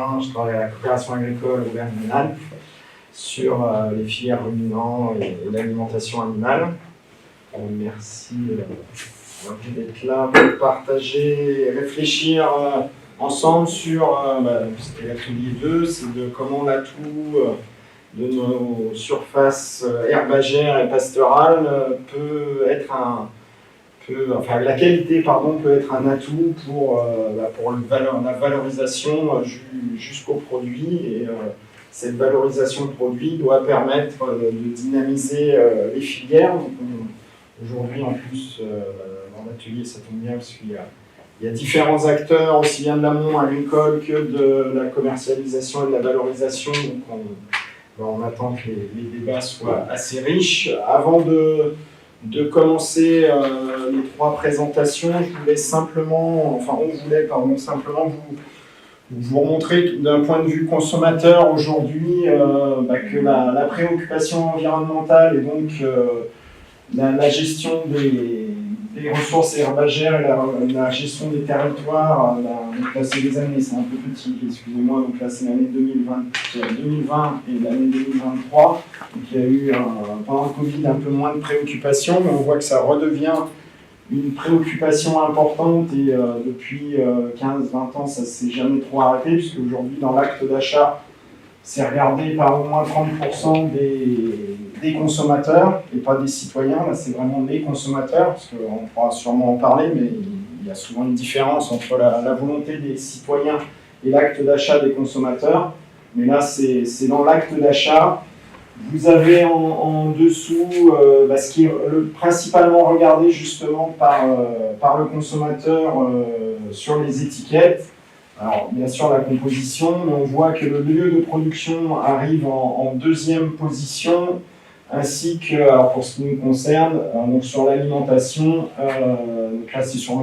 Bergevin, je travaille à la coopération agricole Auvergne-Rhône-Alpes sur les filières ruminants et l'alimentation animale. Merci d'être là pour partager et réfléchir ensemble sur c'était l'atelier 2, c'est de comment l'atout de nos surfaces herbagères et pastorales peut être la qualité peut être un atout pour la valorisation jusqu'au produit. Et cette valorisation de produit doit permettre de dynamiser les filières. Aujourd'hui, en plus, dans l'atelier, ça tombe bien parce qu'il y a différents acteurs, aussi bien de l'amont agricole que de la commercialisation et de la valorisation. Donc on attend que les débats soient assez riches. Avant de commencer les 3 présentations, on voulait simplement vous remontrer d'un point de vue consommateur aujourd'hui que la préoccupation environnementale et donc la gestion des ressources herbagères et la gestion des territoires, donc là c'est les années, c'est un peu petit, excusez-moi, donc là c'est l'année 2020 et l'année 2023, donc il y a eu pendant le Covid un peu moins de préoccupations, mais on voit que ça redevient une préoccupation importante et depuis 15-20 ans ça ne s'est jamais trop arrêté, puisque aujourd'hui dans l'acte d'achat, c'est regardé par au moins 30% des consommateurs et pas des citoyens. Là, c'est vraiment des consommateurs, parce qu'on pourra sûrement en parler, mais il y a souvent une différence entre la volonté des citoyens et l'acte d'achat des consommateurs. Mais là, c'est dans l'acte d'achat. Vous avez en dessous ce qui est principalement regardé justement par le consommateur sur les étiquettes. Alors, bien sûr, la composition, mais on voit que le lieu de production arrive en deuxième position, ainsi que, alors pour ce qui nous concerne, donc sur l'alimentation, donc là c'est sur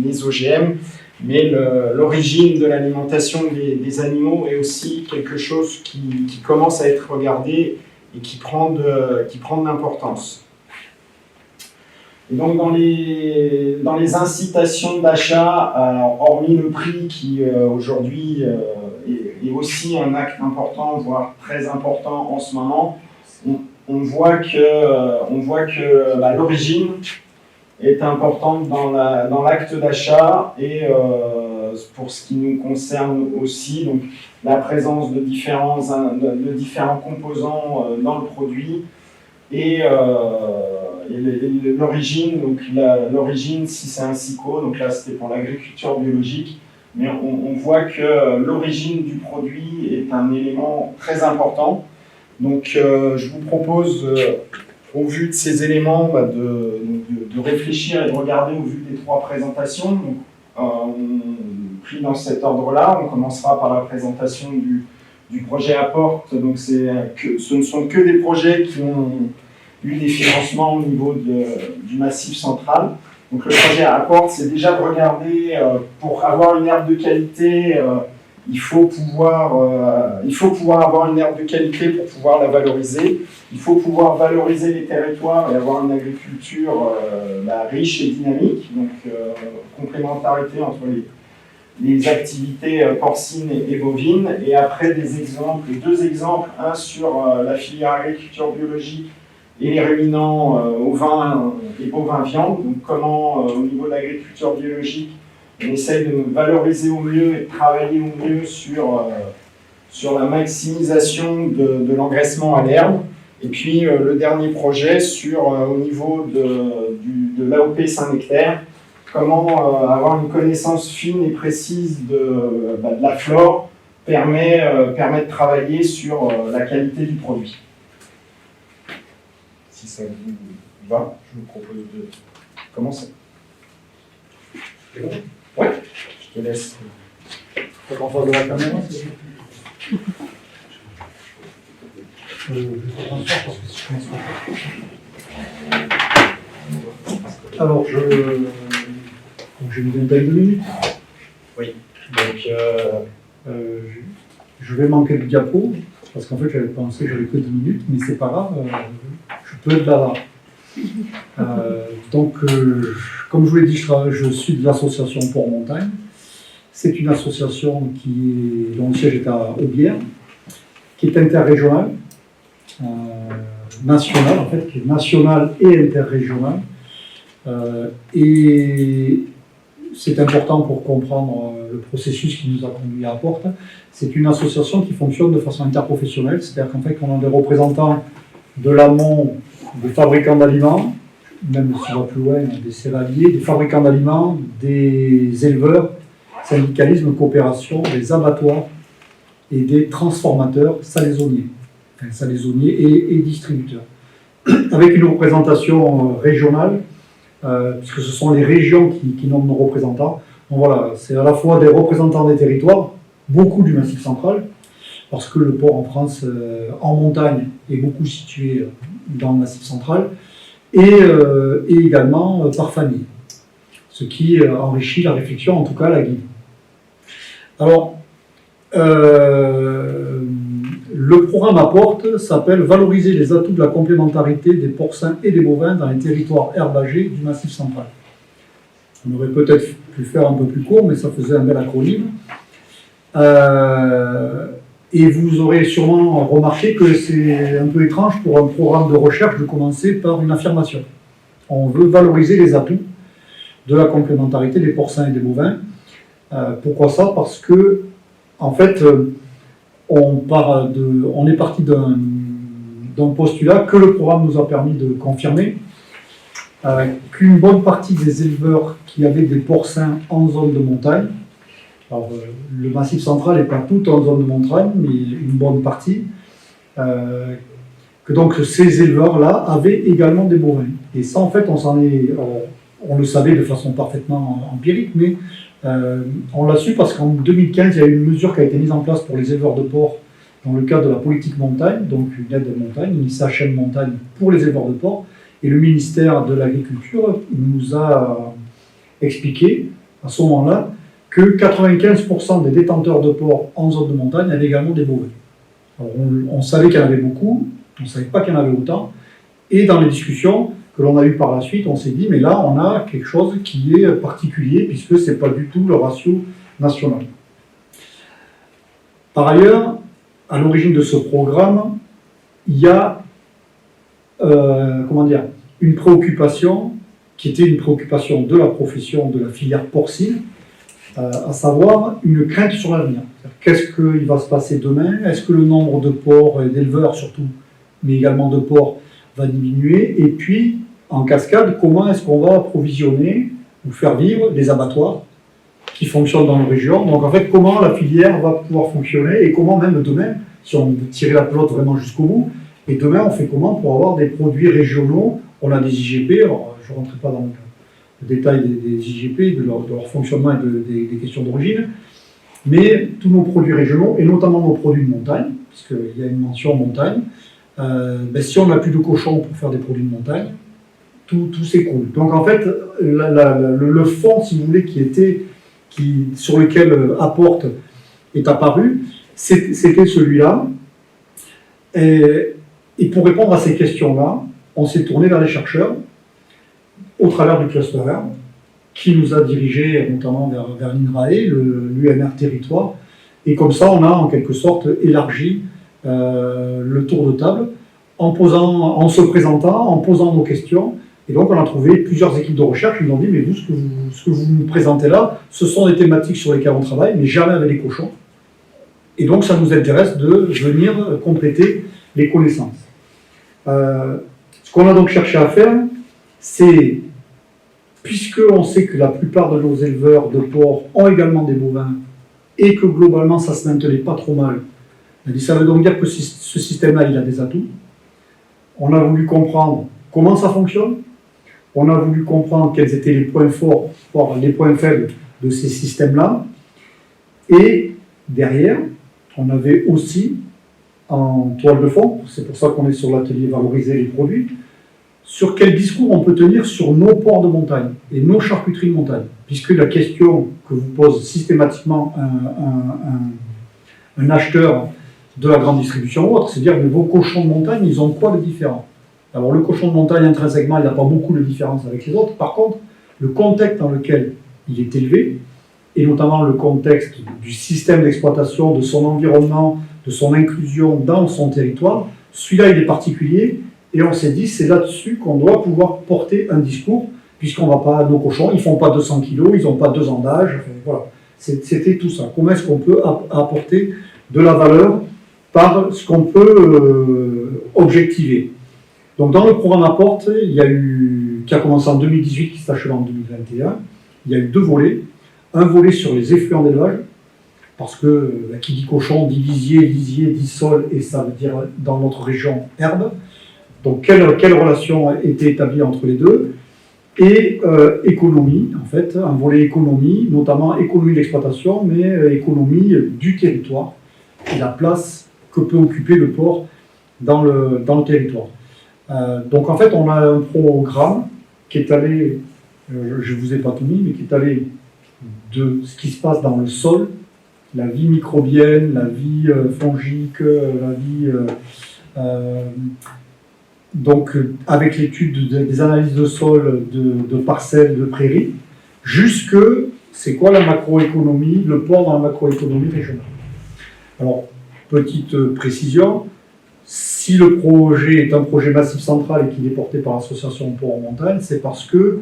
les OGM, mais l'origine de l'alimentation des animaux est aussi quelque chose qui commence à être regardé et qui prend de l'importance. Et donc dans les incitations d'achat, hormis le prix qui aujourd'hui est aussi un acte important, voire très important en ce moment, on voit que l'origine est importante dans l'acte d'achat et pour ce qui nous concerne aussi, donc la présence de différents composants dans le produit et l'origine, donc l'origine si c'est un SICO, donc là c'était pour l'agriculture biologique, mais on voit que l'origine du produit est un élément très important. Donc je vous propose, au vu de ces éléments, de réfléchir et de regarder au vu des 3 présentations. Donc, pris dans cet ordre-là, on commencera par la présentation du projet Apporte. Donc ce ne sont que des projets qui ont eu des financements au niveau du Massif central. Donc le projet Apporte, c'est déjà de regarder, pour avoir une herbe de qualité, il faut pouvoir avoir une herbe de qualité pour pouvoir la valoriser. Il faut pouvoir valoriser les territoires et avoir une agriculture riche et dynamique. Donc complémentarité entre les activités porcines et bovines. Et après deux exemples, un sur la filière agriculture biologique et les ruminants ovins et bovins viande. Donc comment au niveau de l'agriculture biologique, on essaye de valoriser au mieux et de travailler au mieux sur la maximisation de l'engraissement à l'herbe. Et puis le dernier projet au niveau de l'AOP Saint-Nectaire, comment avoir une connaissance fine et précise de la flore permet de travailler sur la qualité du produit. Si ça vous va, je vous propose de commencer. C'est bon ? Ouais, je te laisse. Tu peux renforcer de la caméra, Alors, j'ai une vingtaine de minutes. Oui, donc je vais manquer de diapo, parce qu'en fait j'avais pensé que j'avais que 10 minutes, mais c'est pas grave, je peux être bavard. Donc, comme je vous l'ai dit, je suis de l'association Port Montagne. c'est une association dont le siège est à Aubière, qui est interrégionale, nationale en fait, qui est nationale et interrégionale. Et c'est important pour comprendre le processus qui nous a conduit à Aporte. C'est une association qui fonctionne de façon interprofessionnelle, c'est-à-dire qu'en fait, on a des représentants de l'amont, des fabricants d'aliments, même si on va plus loin, des céréaliers, des fabricants d'aliments, des éleveurs, syndicalisme, coopération, des abattoirs et des transformateurs salaisonniers, et distributeurs. Avec une représentation régionale, puisque ce sont les régions qui nomment nos représentants. Donc voilà, c'est à la fois des représentants des territoires, beaucoup du Massif central, parce que le port en France, en montagne, est beaucoup situé dans le Massif central, et également par famille, ce qui enrichit la réflexion, en tout cas la guide. Alors, le programme Aporte s'appelle « Valoriser les atouts de la complémentarité des porcins et des bovins dans les territoires herbagés du Massif central ». On aurait peut-être pu faire un peu plus court, mais ça faisait un bel acronyme. Et vous aurez sûrement remarqué que c'est un peu étrange pour un programme de recherche de commencer par une affirmation. On veut valoriser les atouts de la complémentarité des porcins et des bovins. Pourquoi ça? Parce que, en fait, on est parti d'un postulat que le programme nous a permis de confirmer, qu'une bonne partie des éleveurs qui avaient des porcins en zone de montagne, alors le Massif central n'est pas tout en zone de montagne, mais une bonne partie, que donc ces éleveurs-là avaient également des bovins. Et ça, en fait, on le savait de façon parfaitement empirique, mais on l'a su parce qu'en 2015, il y a eu une mesure qui a été mise en place pour les éleveurs de porc dans le cadre de la politique montagne, donc une aide de montagne, une ICHM montagne pour les éleveurs de porc. Et le ministère de l'Agriculture nous a expliqué à ce moment-là que 95% des détenteurs de porc en zone de montagne avaient également des bovins. Alors on savait qu'il y en avait beaucoup, on ne savait pas qu'il y en avait autant, et dans les discussions que l'on a eues par la suite, on s'est dit, mais là, on a quelque chose qui est particulier, puisque ce n'est pas du tout le ratio national. Par ailleurs, à l'origine de ce programme, il y a une préoccupation qui était une préoccupation de la profession, de la filière porcine, à savoir une crainte sur l'avenir. Qu'est-ce qu'il va se passer demain? Est-ce que le nombre de porcs et d'éleveurs surtout, mais également de porcs, va diminuer? Et puis, en cascade, comment est-ce qu'on va approvisionner ou faire vivre les abattoirs qui fonctionnent dans nos régions? Donc en fait, comment la filière va pouvoir fonctionner et comment même demain, si on veut tirer la pelote vraiment jusqu'au bout, et demain on fait comment pour avoir des produits régionaux? On a des IGP, alors, je ne rentrerai pas dans le détail des IGP, de leur fonctionnement et des questions d'origine, mais tous nos produits régionaux, et notamment nos produits de montagne, puisqu'il y a une mention montagne, si on n'a plus de cochons pour faire des produits de montagne, tout s'écroule. Donc en fait, le fond, si vous voulez, sur lequel Aporte est apparu, c'était celui-là. Et pour répondre à ces questions-là, on s'est tourné vers les chercheurs, au travers du cluster R, qui nous a dirigés notamment vers l'INRAE, l'UMR Territoire, et comme ça, on a en quelque sorte élargi le tour de table, en se présentant, en posant nos questions. Et donc, on a trouvé plusieurs équipes de recherche qui nous ont dit, mais vous, ce que vous nous présentez là, ce sont des thématiques sur lesquelles on travaille, mais jamais avec les cochons. Et donc, ça nous intéresse de venir compléter les connaissances. Ce qu'on a donc cherché à faire, c'est, puisqu'on sait que la plupart de nos éleveurs de porc ont également des bovins, et que globalement, ça ne se maintenait pas trop mal, ça veut donc dire que ce système-là, il a des atouts. On a voulu comprendre comment ça fonctionne. On a voulu comprendre quels étaient les points forts, voire les points faibles de ces systèmes-là. Et derrière, on avait aussi, en toile de fond, c'est pour ça qu'on est sur l'atelier valoriser les produits, sur quel discours on peut tenir sur nos porcs de montagne et nos charcuteries de montagne. Puisque la question que vous pose systématiquement un acheteur de la grande distribution ou autre, c'est de dire, mais vos cochons de montagne, ils ont quoi de différent? Alors le cochon de montagne, intrinsèquement, il n'a pas beaucoup de différence avec les autres. Par contre, le contexte dans lequel il est élevé et notamment le contexte du système d'exploitation, de son environnement, de son inclusion dans son territoire, celui-là il est particulier, et on s'est dit c'est là-dessus qu'on doit pouvoir porter un discours, puisqu'on va pas, nos cochons, ils font pas 200 kilos, ils n'ont pas 2 ans d'âge, enfin, voilà. C'était tout ça. Comment est-ce qu'on peut apporter de la valeur par ce qu'on peut objectiver. Donc dans le programme Apporte, il y a eu, qui a commencé en 2018, qui s'est achevé en 2021, il y a eu 2 volets. Un volet sur les effluents d'élevage, parce que qui dit cochon dit lisier dit sol, et ça veut dire dans notre région herbe. Donc quelle relation a été établie entre les deux? Et économie, en fait, un volet économie, notamment économie d'exploitation, mais économie du territoire, et la place que peut occuper le port dans le territoire. Donc en fait, on a un programme qui est allé, je ne vous ai pas tout mis, mais qui est allé de ce qui se passe dans le sol, la vie microbienne, la vie fongique, la vie... donc avec l'étude des analyses de sol, de parcelles, de prairies, jusque, c'est quoi la macroéconomie, le port dans la macroéconomie régionale. Alors, petite précision, si le projet est un projet massif central et qu'il est porté par l'association Port en Montagne, c'est parce que,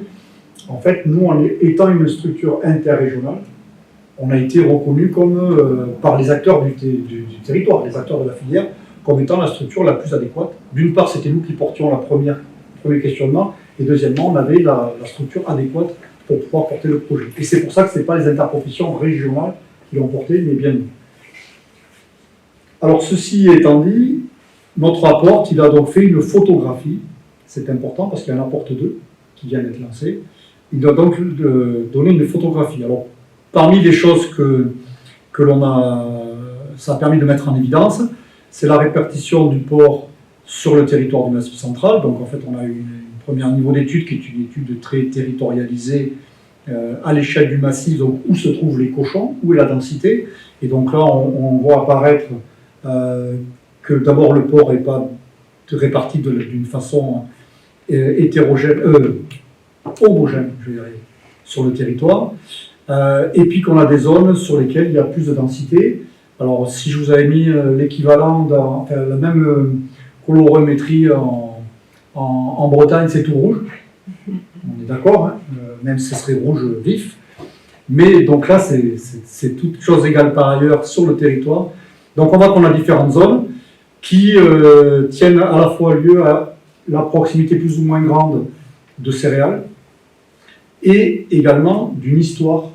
en fait, nous, étant une structure interrégionale, on a été reconnu comme, par les acteurs du territoire, les acteurs de la filière, comme étant la structure la plus adéquate. D'une part, c'était nous qui portions le premier questionnement, et deuxièmement, on avait la structure adéquate pour pouvoir porter le projet. Et c'est pour ça que ce n'est pas les interprofessions régionales qui l'ont porté, mais bien nous. Alors, ceci étant dit, notre Apporte, il a donc fait une photographie, c'est important parce qu'il y a un Apporte 2 qui vient d'être lancé. Il doit donc donner une photographie. Alors, parmi les choses que ça a permis de mettre en évidence, c'est la répartition du port sur le territoire du Massif central. Donc en fait, on a eu un premier niveau d'étude qui est une étude très territorialisée à l'échelle du massif, donc où se trouvent les cochons, où est la densité. Et donc là, on voit apparaître que d'abord le port n'est pas réparti d'une façon homogène, je dirais, sur le territoire. Et puis qu'on a des zones sur lesquelles il y a plus de densité. Alors, si je vous avais mis l'équivalent, la même colorimétrie en Bretagne, c'est tout rouge. On est d'accord, hein, même si ce serait rouge vif. Mais donc là, c'est toute chose égale par ailleurs sur le territoire. Donc on voit qu'on a différentes zones qui tiennent à la fois lieu à la proximité plus ou moins grande de céréales et également d'une histoire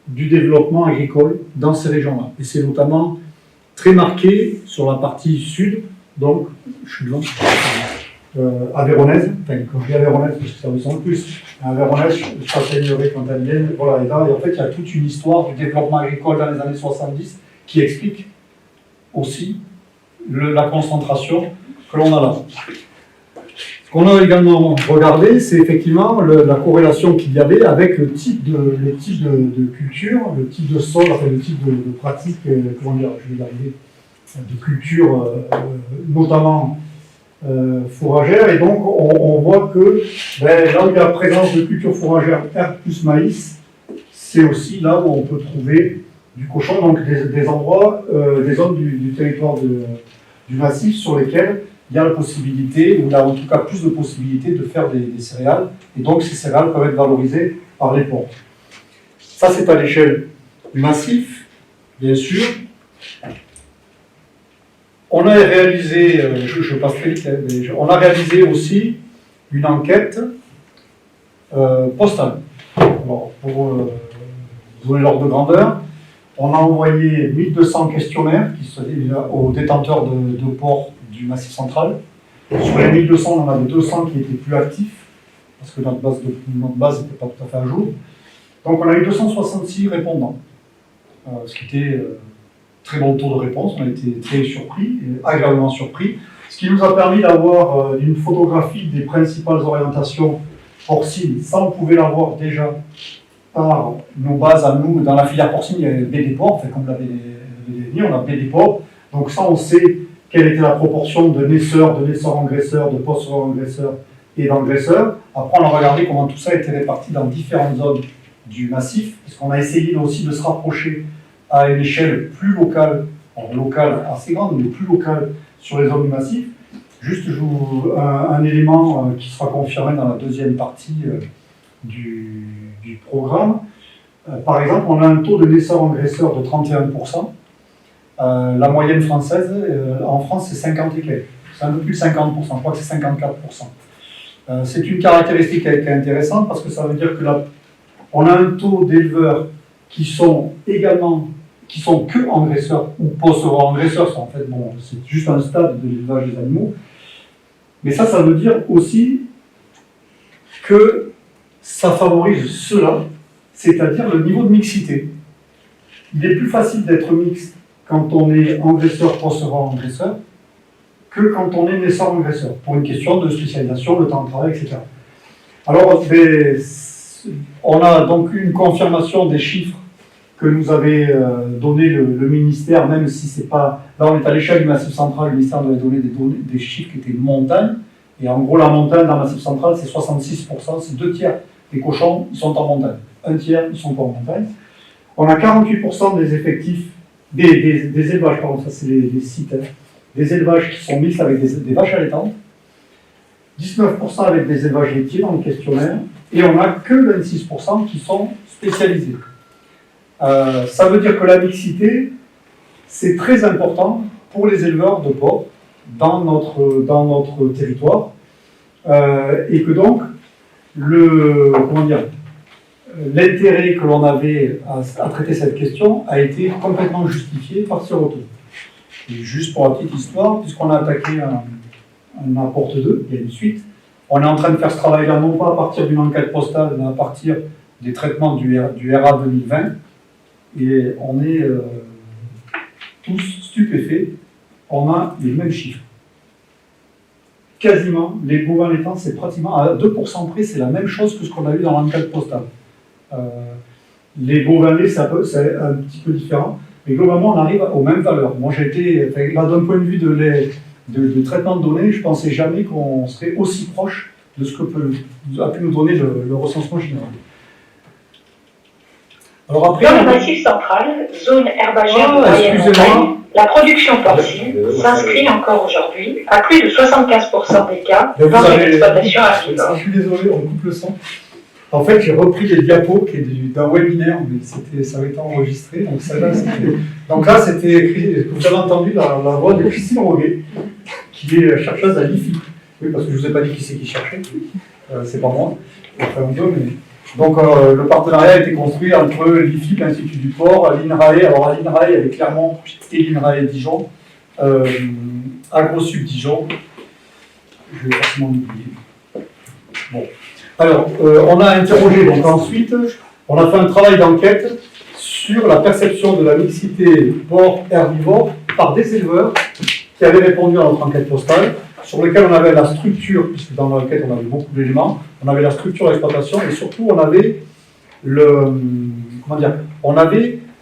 du développement agricole dans ces régions-là. Et c'est notamment très marqué sur la partie sud, donc je suis devant, aveyronnaise, enfin quand je dis aveyronnaise, parce que ça ressemble plus, aveyronnaise, Châtellerault, Fontanienne, voilà, et là, en fait, il y a toute une histoire du développement agricole dans les années 70 qui explique aussi la concentration que l'on a là. Ce qu'on a également regardé, c'est effectivement la corrélation qu'il y avait avec le type de culture, le type de sol, enfin le type de pratique, comment dire, je vais y arriver, de culture, notamment fourragère. Et donc, on voit que là où il y a la présence de culture fourragère herbe plus maïs, c'est aussi là où on peut trouver du cochon, donc des endroits, des zones du territoire du massif sur lesquels il y a la possibilité, ou il y a en tout cas plus de possibilités de faire des céréales, et donc ces céréales peuvent être valorisées par les ports. Ça, c'est à l'échelle du massif, bien sûr. On a réalisé, je passe très vite, on a réalisé aussi une enquête postale. Alors, pour vous donner l'ordre de grandeur, on a envoyé 1200 questionnaires aux détenteurs de ports du Massif central. Sur les 1200, on en avait 200 qui étaient plus actifs, parce que notre base n'était pas tout à fait à jour. Donc on a eu 266 répondants, ce qui était très bon taux de réponse. On a été très surpris, agréablement surpris, ce qui nous a permis d'avoir une photographie des principales orientations porcines. Ça, on pouvait l'avoir déjà par nos bases à nous. Dans la filière porcine, il y avait BD porc, enfin, comme l'avait dit, on a BD porc. Donc ça, on sait quelle était la proportion de naisseurs engraisseurs, de post-engraisseurs et d'engraisseurs. Après, on a regardé comment tout ça était réparti dans différentes zones du massif, parce qu'on a essayé aussi de se rapprocher à une échelle plus locale, locale assez grande, mais plus locale sur les zones du massif. Juste, je vous un élément qui sera confirmé dans la deuxième partie du programme. Par exemple, on a un taux de naisseurs-engraisseurs de 31%. La moyenne française, en France, c'est 50 et quelques. C'est un peu plus de 50%, je crois que c'est 54%. C'est une caractéristique qui est intéressante parce que ça veut dire que là, on a un taux d'éleveurs qui sont que engraisseurs ou post-engraisseurs. En fait, bon, c'est juste un stade de l'élevage des animaux. Mais ça veut dire aussi que ça favorise cela, c'est-à-dire le niveau de mixité. Il est plus facile d'être mixte quand on est engraisseur, post-engraisseur, que quand on est naisseur-engraisseur, pour une question de spécialisation, le temps de travail, etc. Alors, on a donc une confirmation des chiffres que nous avait donné le ministère, même si c'est pas... Là, on est à l'échelle du Massif central, le ministère nous avait donné des chiffres qui étaient montagne, et en gros, la montagne dans le Massif central, c'est 66%, c'est 2/3 des cochons, ils sont en montagne. 1/3, ils sont pas en montagne. On a 48% des effectifs, des élevages, pardon, ça c'est les sites, hein, des élevages qui sont mixtes avec des vaches allaitantes, 19% avec des élevages laitiers dans le questionnaire, et on n'a que 26% qui sont spécialisés. Ça veut dire que la mixité, c'est très important pour les éleveurs de porcs dans notre territoire, et que donc, l'intérêt que l'on avait à traiter cette question a été complètement justifié par ce retour. Et juste pour la petite histoire, puisqu'on a attaqué un apporte 2, il y a une suite, on est en train de faire ce travail-là non pas à partir d'une enquête postale, mais à partir des traitements du RA 2020, et on est tous stupéfaits, on a les mêmes chiffres. Quasiment, les bovins laitants, c'est pratiquement à 2% près, c'est la même chose que ce qu'on a eu dans l'enquête postale. Les bovins laits, c'est un petit peu différent, mais globalement, on arrive aux mêmes valeurs. Moi, là, d'un point de vue de traitement de données, je ne pensais jamais qu'on serait aussi proche de ce que a pu nous donner le recensement général. Alors après, dans le Massif central, zone herbagère de moyenne montagne, la production porcine s'inscrit encore aujourd'hui, à plus de 75% des cas, dans une exploitation herbivore. Je suis désolé, on coupe le son. En fait, j'ai repris les diapos d'un webinaire, mais ça avait été enregistré. Donc là, c'était écrit, vous avez entendu la voix de Christine Roguet, qui est chercheuse à l'IFI. Oui, parce que je ne vous ai pas dit qui c'est qui cherchait. C'est pas moi. Enfin, on peut, mais... Donc le partenariat a été construit entre l'IFI, l'Institut du Porc, l'INRAE. Alors à l'INRAE, il y avait Clermont et l'INRAE Dijon, AgroSub Dijon. Je vais forcément l'oublier. Bon. Alors, on a interrogé, donc ensuite, on a fait un travail d'enquête sur la perception de la mixité porc-herbivore par des éleveurs qui avaient répondu à notre enquête postale, sur lequel on avait la structure, puisque dans l'enquête on avait beaucoup d'éléments, on avait la structure d'exploitation et surtout on avait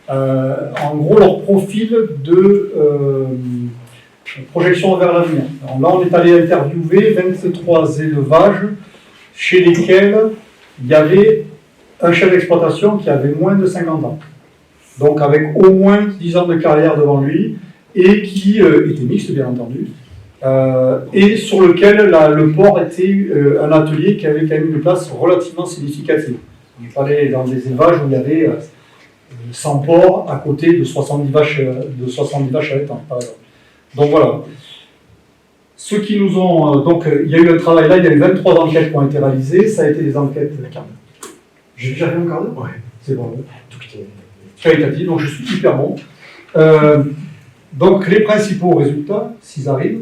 en gros leur profil de projection vers l'avenir. Là on est allé interviewer 23 élevages chez lesquels il y avait un chef d'exploitation qui avait moins de 50 ans, donc avec au moins 10 ans de carrière devant lui et qui était mixte bien entendu. Et sur lequel le porc était un atelier qui avait quand même une place relativement significative. Il fallait dans des élevages où il y avait 100 porcs à côté de 70 vaches allaitantes, par exemple. Donc voilà. Ceux qui nous ont... donc il y a eu un travail là, il y a eu 23 enquêtes qui ont été réalisées, ça a été des enquêtes... J'ai déjà fait un quart d'heure ? Ouais. C'est bon. Qualitatif, donc je suis hyper bon. Donc les principaux résultats, s'ils arrivent,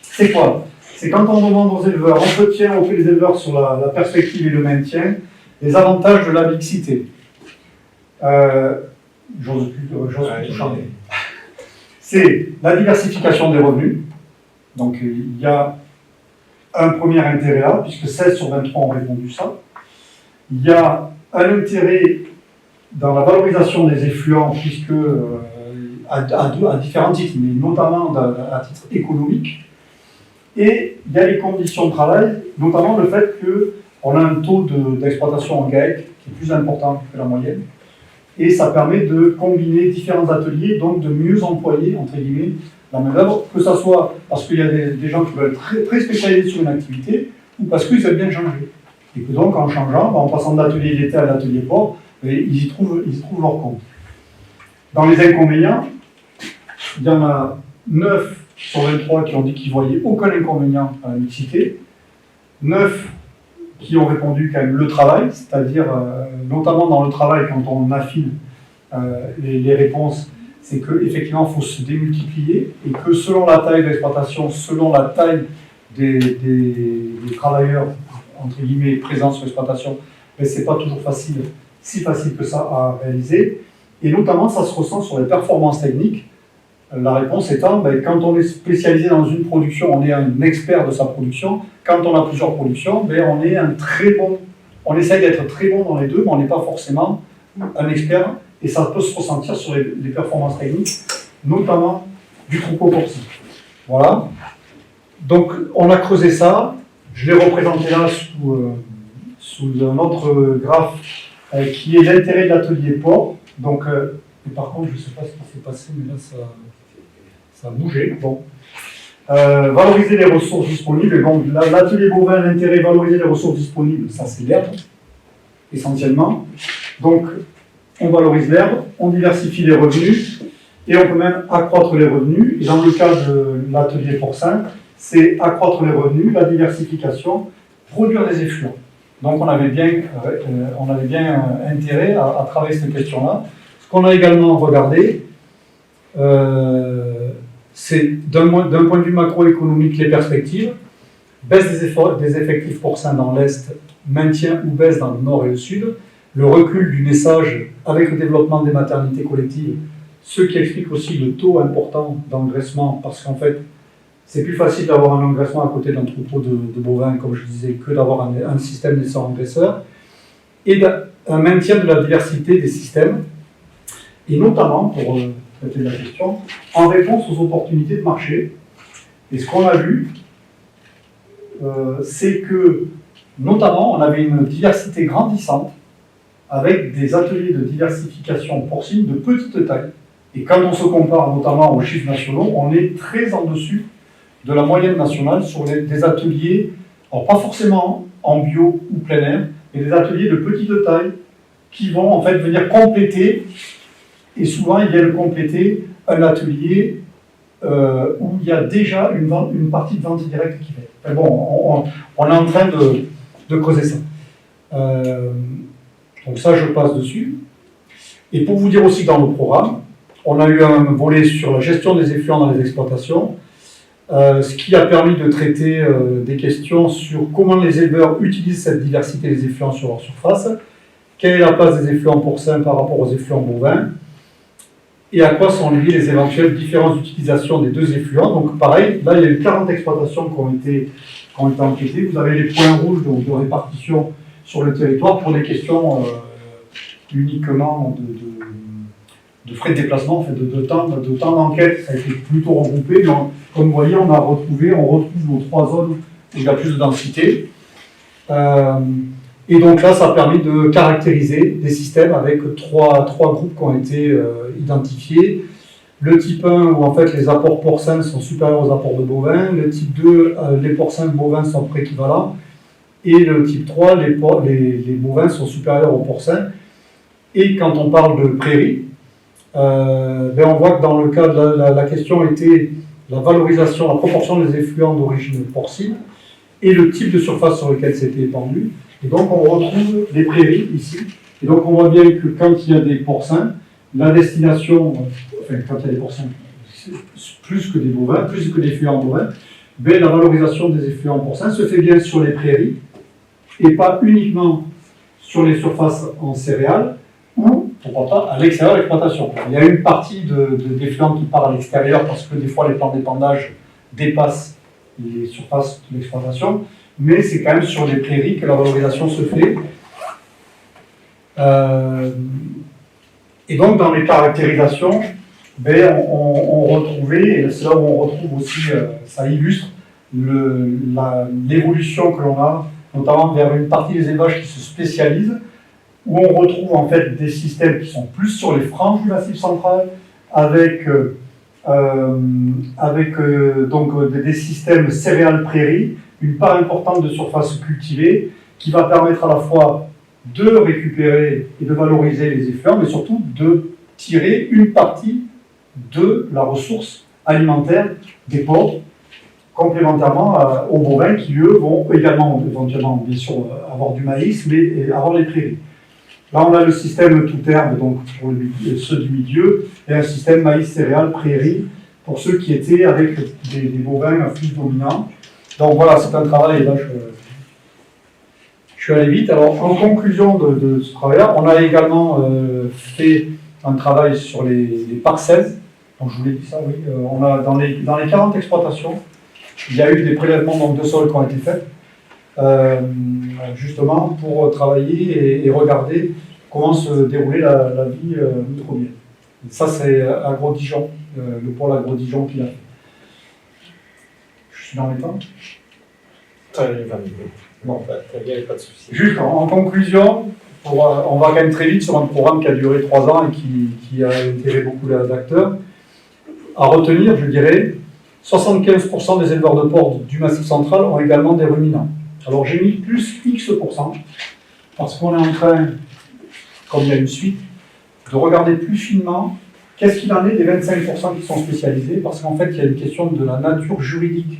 c'est quoi? C'est quand on demande aux éleveurs, on fait les éleveurs sur la perspective et le maintien, les avantages de la mixité. J'ose plus tout chanter. C'est la diversification des revenus. Donc il y a un premier intérêt là, puisque 16 sur 23 ont répondu ça. Il y a un intérêt dans la valorisation des effluents, puisque à différents titres, mais notamment à titre économique. Et il y a les conditions de travail, notamment le fait que on a un taux d'exploitation en GAEC qui est plus important que la moyenne. Et ça permet de combiner différents ateliers, donc de mieux employer, entre guillemets, la main-d'œuvre, que ce soit parce qu'il y a des gens qui veulent être très, très spécialisés sur une activité, ou parce qu'ils aiment bien changer. Et que donc, en changeant, en passant d'atelier d'été à l'atelier port, ils y trouvent leur compte. Dans les inconvénients, il y en a 9 sur 23 qui ont dit qu'ils ne voyaient aucun inconvénient à la mixité, 9 qui ont répondu quand même le travail, c'est-à-dire notamment dans le travail, quand on affine les réponses, c'est qu'effectivement il faut se démultiplier et que selon la taille de l'exploitation, selon la taille des travailleurs entre guillemets présents sur l'exploitation, mais c'est pas toujours si facile que ça à réaliser. Et notamment ça se ressent sur les performances techniques. La réponse étant, quand on est spécialisé dans une production, on est un expert de sa production. Quand on a plusieurs productions, on est on essaye d'être très bon dans les deux, mais on n'est pas forcément un expert. Et ça peut se ressentir sur les performances techniques, notamment du troupeau porcin. Voilà. Donc on a creusé ça. Je l'ai représenté là sous un autre graphe qui est l'intérêt de l'atelier porc. Donc, et par contre, je ne sais pas ce qui s'est passé, mais là ça a bougé. Bon. Valoriser les ressources disponibles. Et bon, l'atelier bovin, l'intérêt, valoriser les ressources disponibles, ça c'est l'herbe, essentiellement. Donc, on valorise l'herbe, on diversifie les revenus, et on peut même accroître les revenus. Et dans le cas de l'atelier porcin, c'est accroître les revenus, la diversification, produire des effluents. Donc on avait bien intérêt à travailler cette question-là. Ce qu'on a également regardé, c'est d'un point de vue macroéconomique les perspectives, baisse des effectifs porcins dans l'Est, maintien ou baisse dans le Nord et le Sud, le recul du naissage avec le développement des maternités collectives, ce qui explique aussi le taux important d'engraissement, parce qu'en fait, c'est plus facile d'avoir un engraissement à côté d'un troupeau de bovins, comme je disais, que d'avoir un système naissant-engraisseur, et un maintien de la diversité des systèmes, et notamment, pour traiter la question, en réponse aux opportunités de marché. Et ce qu'on a vu, c'est que, notamment, on avait une diversité grandissante, avec des ateliers de diversification porcine de petite taille. Et quand on se compare notamment aux chiffres nationaux, on est très en dessus de la moyenne nationale sur des ateliers, alors pas forcément en bio ou plein air, mais des ateliers de petite taille qui vont en fait venir compléter, et souvent ils viennent compléter un atelier où il y a déjà une partie de vente directe qui fait. Mais bon, on est en train de creuser ça. Donc ça, je passe dessus. Et pour vous dire aussi que dans le programme, on a eu un volet sur la gestion des effluents dans les exploitations, ce qui a permis de traiter des questions sur comment les éleveurs utilisent cette diversité des effluents sur leur surface, quelle est la place des effluents porcins par rapport aux effluents bovins, et à quoi sont liées les éventuelles différences d'utilisation des deux effluents. Donc pareil, là il y a eu 40 exploitations qui ont été enquêtées. Vous avez les points rouges donc, de répartition sur le territoire pour des questions uniquement de frais de déplacement, en fait, de temps d'enquête. Ça a été plutôt regroupé. Donc, comme vous voyez, on retrouve nos 3 zones où il y a plus de densité. Et donc là, ça a permis de caractériser des systèmes avec trois groupes qui ont été identifiés. Le type 1, où en fait les apports porcins sont supérieurs aux apports de bovins. Le type 2, les porcins bovins sont prééquivalents. Et le type 3, les bovins sont supérieurs aux porcins. Et quand on parle de prairies, on voit que dans le cas de la question était la valorisation, la proportion des effluents d'origine porcine et le type de surface sur lequel c'était étendu. Et donc on retrouve les prairies ici. Et donc on voit bien que quand il y a des porcins, la destination, quand il y a des porcins, plus que des bovins, plus que des effluents bovins, la valorisation des effluents porcins se fait bien sur les prairies et pas uniquement sur les surfaces en céréales ou, pourquoi pas, à l'extérieur de l'exploitation. Il y a une partie d'effluents qui part à l'extérieur parce que des fois les plans d'épandage dépassent les surfaces de l'exploitation, mais c'est quand même sur les prairies que la valorisation se fait. Et donc dans les caractérisations, on retrouvait, et c'est là où on retrouve aussi, ça illustre l'évolution que l'on a notamment vers une partie des élevages qui se spécialisent, où on retrouve en fait des systèmes qui sont plus sur les franges du Massif central, avec donc des systèmes céréales-prairies, une part importante de surface cultivée, qui va permettre à la fois de récupérer et de valoriser les effluents, mais surtout de tirer une partie de la ressource alimentaire des porcs, complémentairement aux bovins qui, eux, vont également, éventuellement, bien sûr, avoir du maïs, mais avoir les prairies. Là, on a le système tout herbe, donc pour ceux du milieu, et un système maïs-céréales-prairies pour ceux qui étaient avec des bovins plus dominants. Donc voilà, c'est un travail, là, je suis allé vite. Alors, en conclusion de ce travail-là, on a également fait un travail sur les parcelles. Donc, je vous l'ai dit ça, oui. On a, dans les 40 exploitations, il y a eu des prélèvements donc, de sol qui ont été faits, justement pour travailler et regarder comment se déroulait la vie microbienne. Ça, c'est Agro-Dijon, le pôle Agro-Dijon qui l'a fait. Je suis dans les temps. Bon. Pas de souci. Juste en conclusion, on va quand même très vite sur un programme qui a duré 3 ans et qui a intéressé beaucoup d'acteurs. À retenir, je dirais, 75% des éleveurs de porcs du Massif central ont également des ruminants. Alors j'ai mis plus X%, parce qu'on est en train, comme il y a une suite, de regarder plus finement qu'est-ce qu'il en est des 25% qui sont spécialisés, parce qu'en fait il y a une question de la nature juridique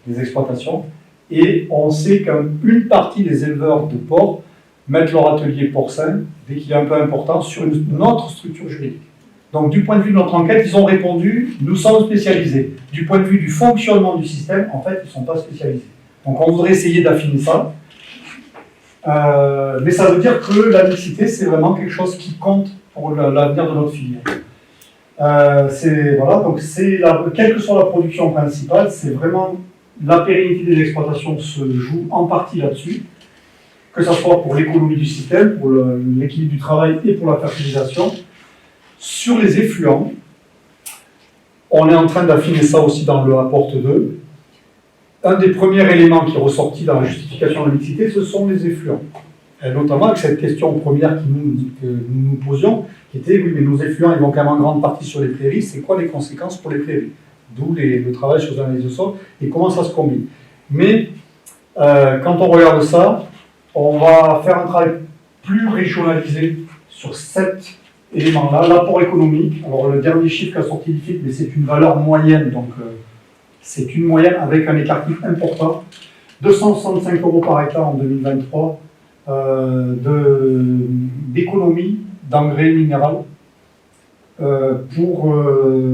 des exploitations, et on sait qu'une partie des éleveurs de porcs mettent leur atelier porcin, dès qu'il est un peu important, sur une autre structure juridique. Donc du point de vue de notre enquête, ils ont répondu, nous sommes spécialisés. Du point de vue du fonctionnement du système, en fait, ils ne sont pas spécialisés. Donc on voudrait essayer d'affiner ça. Mais ça veut dire que la mixité, c'est vraiment quelque chose qui compte pour l'avenir de notre filière. Voilà, donc quelle que soit la production principale, c'est vraiment la pérennité des exploitations se joue en partie là-dessus, que ce soit pour l'économie du système, pour l'équilibre du travail et pour la fertilisation. Sur les effluents, on est en train d'affiner ça aussi dans le rapport 2. Un des premiers éléments qui est ressorti dans la justification de la mixité, ce sont les effluents. Et notamment avec cette question première que nous posions, qui était, oui, mais nos effluents, ils vont quand même en grande partie sur les prairies, c'est quoi les conséquences pour les prairies? D'où le travail sur l'analyse de sol et comment ça se combine. Mais quand on regarde ça, on va faire un travail plus régionalisé sur cet élément-là, l'apport économique. Alors le dernier chiffre qu'a sorti l'IFIP, mais c'est une valeur moyenne, donc c'est une moyenne avec un écart important. 265 € par hectare en 2023 d'économie d'engrais minéral pour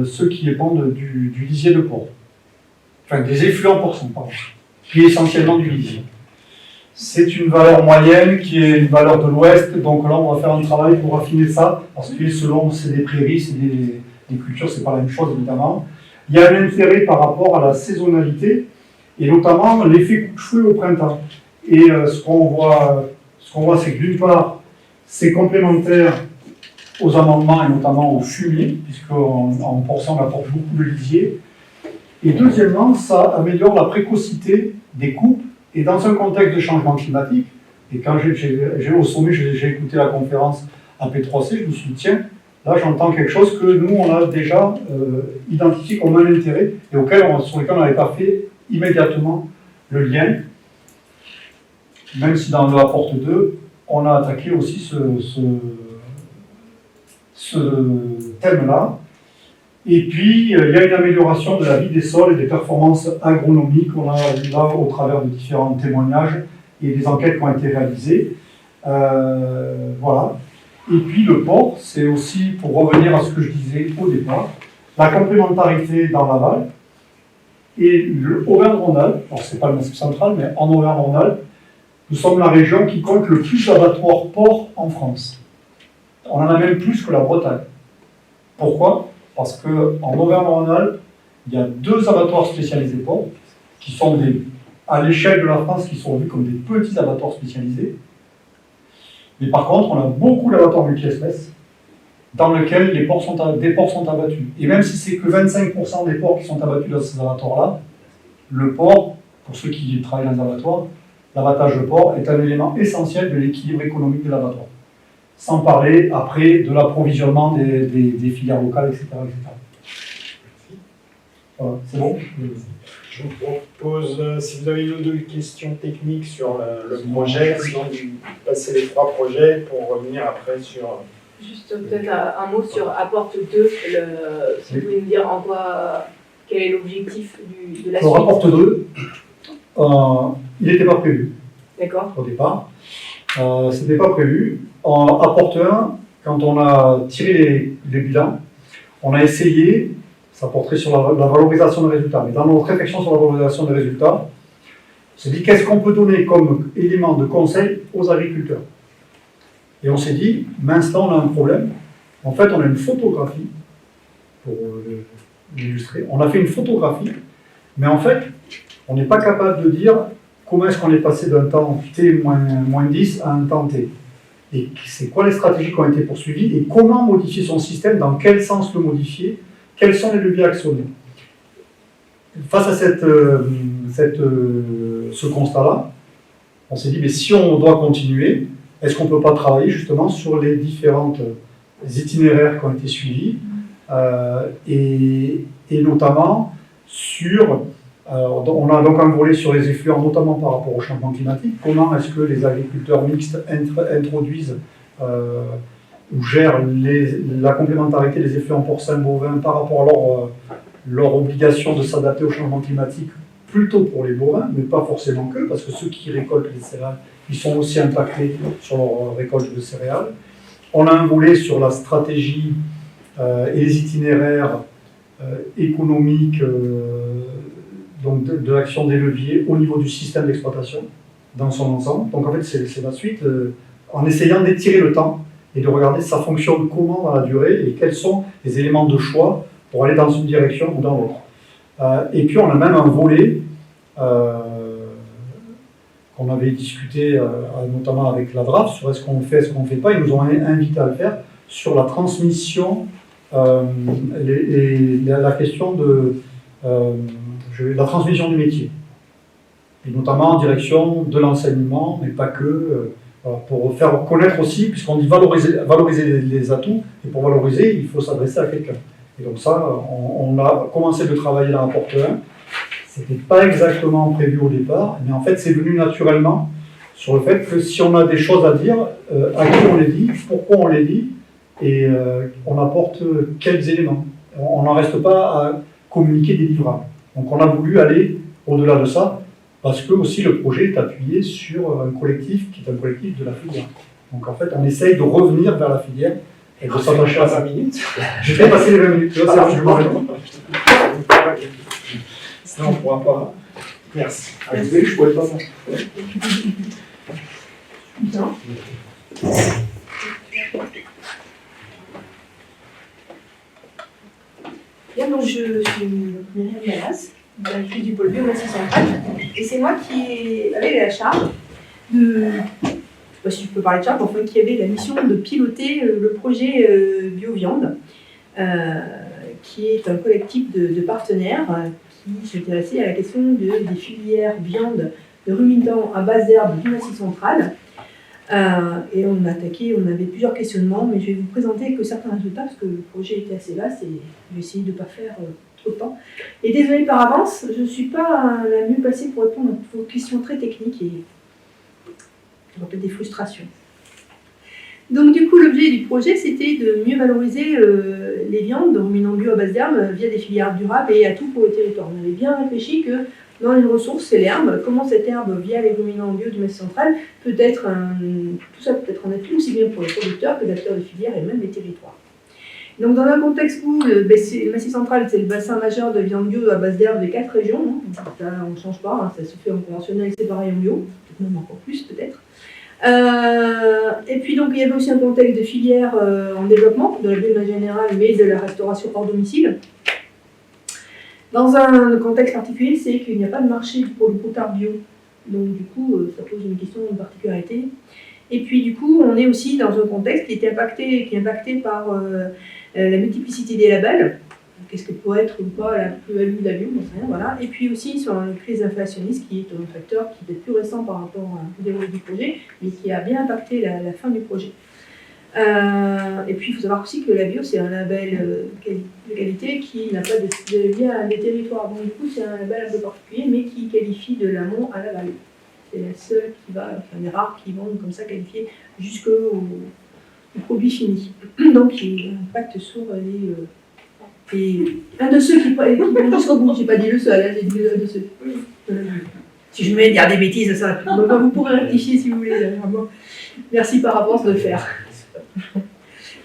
ceux qui dépendent du lisier de porc. Enfin, des effluents porcins, pardon, qui est essentiellement du lisier. C'est une valeur moyenne qui est une valeur de l'Ouest, donc là on va faire un travail pour affiner ça, parce que selon c'est des prairies, c'est des cultures, c'est pas la même chose évidemment. Il y a un intérêt par rapport à la saisonnalité, et notamment l'effet coup de feu au printemps. Et ce qu'on voit, c'est que d'une part, c'est complémentaire aux amendements et notamment aux fumiers, puisqu'en porcin on apporte beaucoup de lisier. Et deuxièmement, ça améliore la précocité des coupes, et dans un contexte de changement climatique, et quand au sommet, j'ai écouté la conférence à P3C, je me suis dit, tiens, là j'entends quelque chose que nous, on a déjà identifié comme un intérêt, et sur lequel on n'avait pas fait immédiatement le lien, même si dans le rapport 2, on a attaqué aussi ce thème-là. Et puis, il y a une amélioration de la vie des sols et des performances agronomiques. On a vu là au travers de différents témoignages et des enquêtes qui ont été réalisées. Voilà. Et puis, le porc, c'est aussi, pour revenir à ce que je disais au départ, la complémentarité dans l'aval. Et le Auvergne-Rhône-Alpes, alors c'est pas le Massif central, mais en Auvergne-Rhône-Alpes, nous sommes la région qui compte le plus d'abattoirs porcs en France. On en a même plus que la Bretagne. Pourquoi ? Parce qu'en Auvergne-Rhône-Alpes, il y a 2 abattoirs spécialisés porcs, qui sont à l'échelle de la France, qui sont vus comme des petits abattoirs spécialisés. Mais par contre, on a beaucoup d'abattoirs multi-espèces, dans lesquels des porcs sont abattus. Et même si c'est que 25% des porcs qui sont abattus dans ces abattoirs-là, le porc, pour ceux qui travaillent dans les abattoirs, l'abattage de porc est un élément essentiel de l'équilibre économique de l'abattoir. Sans parler après de l'approvisionnement des filières locales, etc. Voilà, c'est bon. Je vous propose, si vous avez une ou deux questions techniques sur le projet, sinon vous passez les 3 projets pour revenir après sur... Juste peut-être un mot sur Apporte 2, si vous pouvez nous dire en quoi, quel est l'objectif de la suite. Le Rapporte 2, il n'était pas prévu. D'accord. Au départ. C'était pas prévu. En Apporte 1, quand on a tiré les bilans, on a essayé, ça porterait sur la valorisation des résultats, mais dans notre réflexion sur la valorisation des résultats, on s'est dit qu'est-ce qu'on peut donner comme élément de conseil aux agriculteurs. Et on s'est dit, mince, là on a un problème. En fait, on a une photographie, pour l'illustrer, on a fait une photographie, mais en fait, on n'est pas capable de dire comment est-ce qu'on est passé d'un temps T-10 à un temps T. Et c'est quoi les stratégies qui ont été poursuivies et comment modifier son système, dans quel sens le modifier, quels sont les leviers actionnés. Face à ce constat-là, on s'est dit, mais si on doit continuer, est-ce qu'on ne peut pas travailler justement sur les différents itinéraires qui ont été suivis et notamment sur... on a donc un volet sur les effluents, notamment par rapport au changement climatique. Comment est-ce que les agriculteurs mixtes introduisent ou gèrent la complémentarité des effluents porcins bovins par rapport à leur obligation de s'adapter au changement climatique, plutôt pour les bovins, mais pas forcément que, parce que ceux qui récoltent les céréales, ils sont aussi impactés sur leur récolte de céréales. On a un volet sur la stratégie et les itinéraires économiques, donc de l'action des leviers au niveau du système d'exploitation dans son ensemble. Donc en fait, c'est la suite, en essayant d'étirer le temps et de regarder ça fonctionne comment dans la durée et quels sont les éléments de choix pour aller dans une direction ou dans l'autre. Et puis on a même un volet qu'on avait discuté notamment avec la DRAF sur est-ce qu'on le fait, est-ce qu'on ne fait pas. Ils nous ont invité à le faire sur la transmission, la question de la transmission du métier, et notamment en direction de l'enseignement, mais pas que, pour faire connaître aussi, puisqu'on dit valoriser les atouts, et pour valoriser, il faut s'adresser à quelqu'un. Et donc ça, on a commencé de travailler dans Apporte 1, c'était pas exactement prévu au départ, mais en fait c'est venu naturellement sur le fait que si on a des choses à dire, à qui on les dit, pourquoi on les dit, et on apporte quels éléments. On n'en reste pas à communiquer des livrables. Donc on a voulu aller au-delà de ça, parce que aussi le projet est appuyé sur un collectif qui est un collectif de la filière. Donc en fait, on essaye de revenir vers la filière et de s'attacher à 5 minutes. J'ai fait passer les 20 minutes. Tu vois, sinon on ne pourra pas. Merci. Je ne pourrais pas ça. Non. Bien, donc je suis Myriam Gallas, directrice du pôle biomasse centrale, et c'est moi qui avais la charge de, je ne sais pas si je peux parler de charge, enfin qui avait la mission de piloter le projet BioViande, qui est un collectif de partenaires qui s'intéressait à la question des filières viande de ruminants à base d'herbe du Massif central. Et on avait plusieurs questionnements, mais je vais vous présenter que certains résultats parce que le projet était assez vaste et je vais essayer de ne pas faire trop de temps. Et désolé par avance, je ne suis pas la mieux placée pour répondre à vos questions très techniques et peut-être des frustrations. Donc du coup, l'objet du projet, c'était de mieux valoriser les viandes de ruminants bio à base d'herbe via des filières durables et atouts pour le territoire. On avait bien réfléchi que dans une ressource, c'est l'herbe. Comment cette herbe, via les ruminants bio du Massif central, peut être tout ça peut être un atout aussi bien pour les producteurs que les acteurs de filière et même les territoires. Donc dans un contexte où le Massif central, c'est le bassin majeur de viande bio à base d'herbe des 4 régions, hein. Ça, on ne change pas, hein. Ça se fait en conventionnel, c'est pareil en bio, peut-être même encore plus peut-être. Et puis donc il y avait aussi un contexte de filière en développement, de la biomasse générale, mais de la restauration hors domicile. Dans un contexte particulier, c'est qu'il n'y a pas de marché pour le potard bio. Donc du coup, ça pose une question, une particularité. Et puis du coup, on est aussi dans un contexte qui est impacté par la multiplicité des labels, qu'est-ce que pourrait être ou pas la plus-value de la bio, on sait rien, voilà. Et puis aussi sur la crise inflationniste, qui est un facteur qui est peut-être plus récent par rapport au développement du projet, mais qui a bien impacté la fin du projet. Et puis il faut savoir aussi que la bio, c'est un label de qualité qui n'a pas de lien à des territoires. Donc du coup, c'est un label un peu particulier, mais qui qualifie de l'amont à l'aval. C'est la seule qui va, enfin les rares qui vont comme ça qualifier jusqu'au produit fini. Donc il y a un impact sur un de ceux qui vont jusqu'au bout. J'ai pas dit le seul, hein, j'ai dit un de ceux. Si je mets à dire des bêtises, ça, vous pourrez rectifier si vous voulez. Vraiment. Merci par avance de le faire.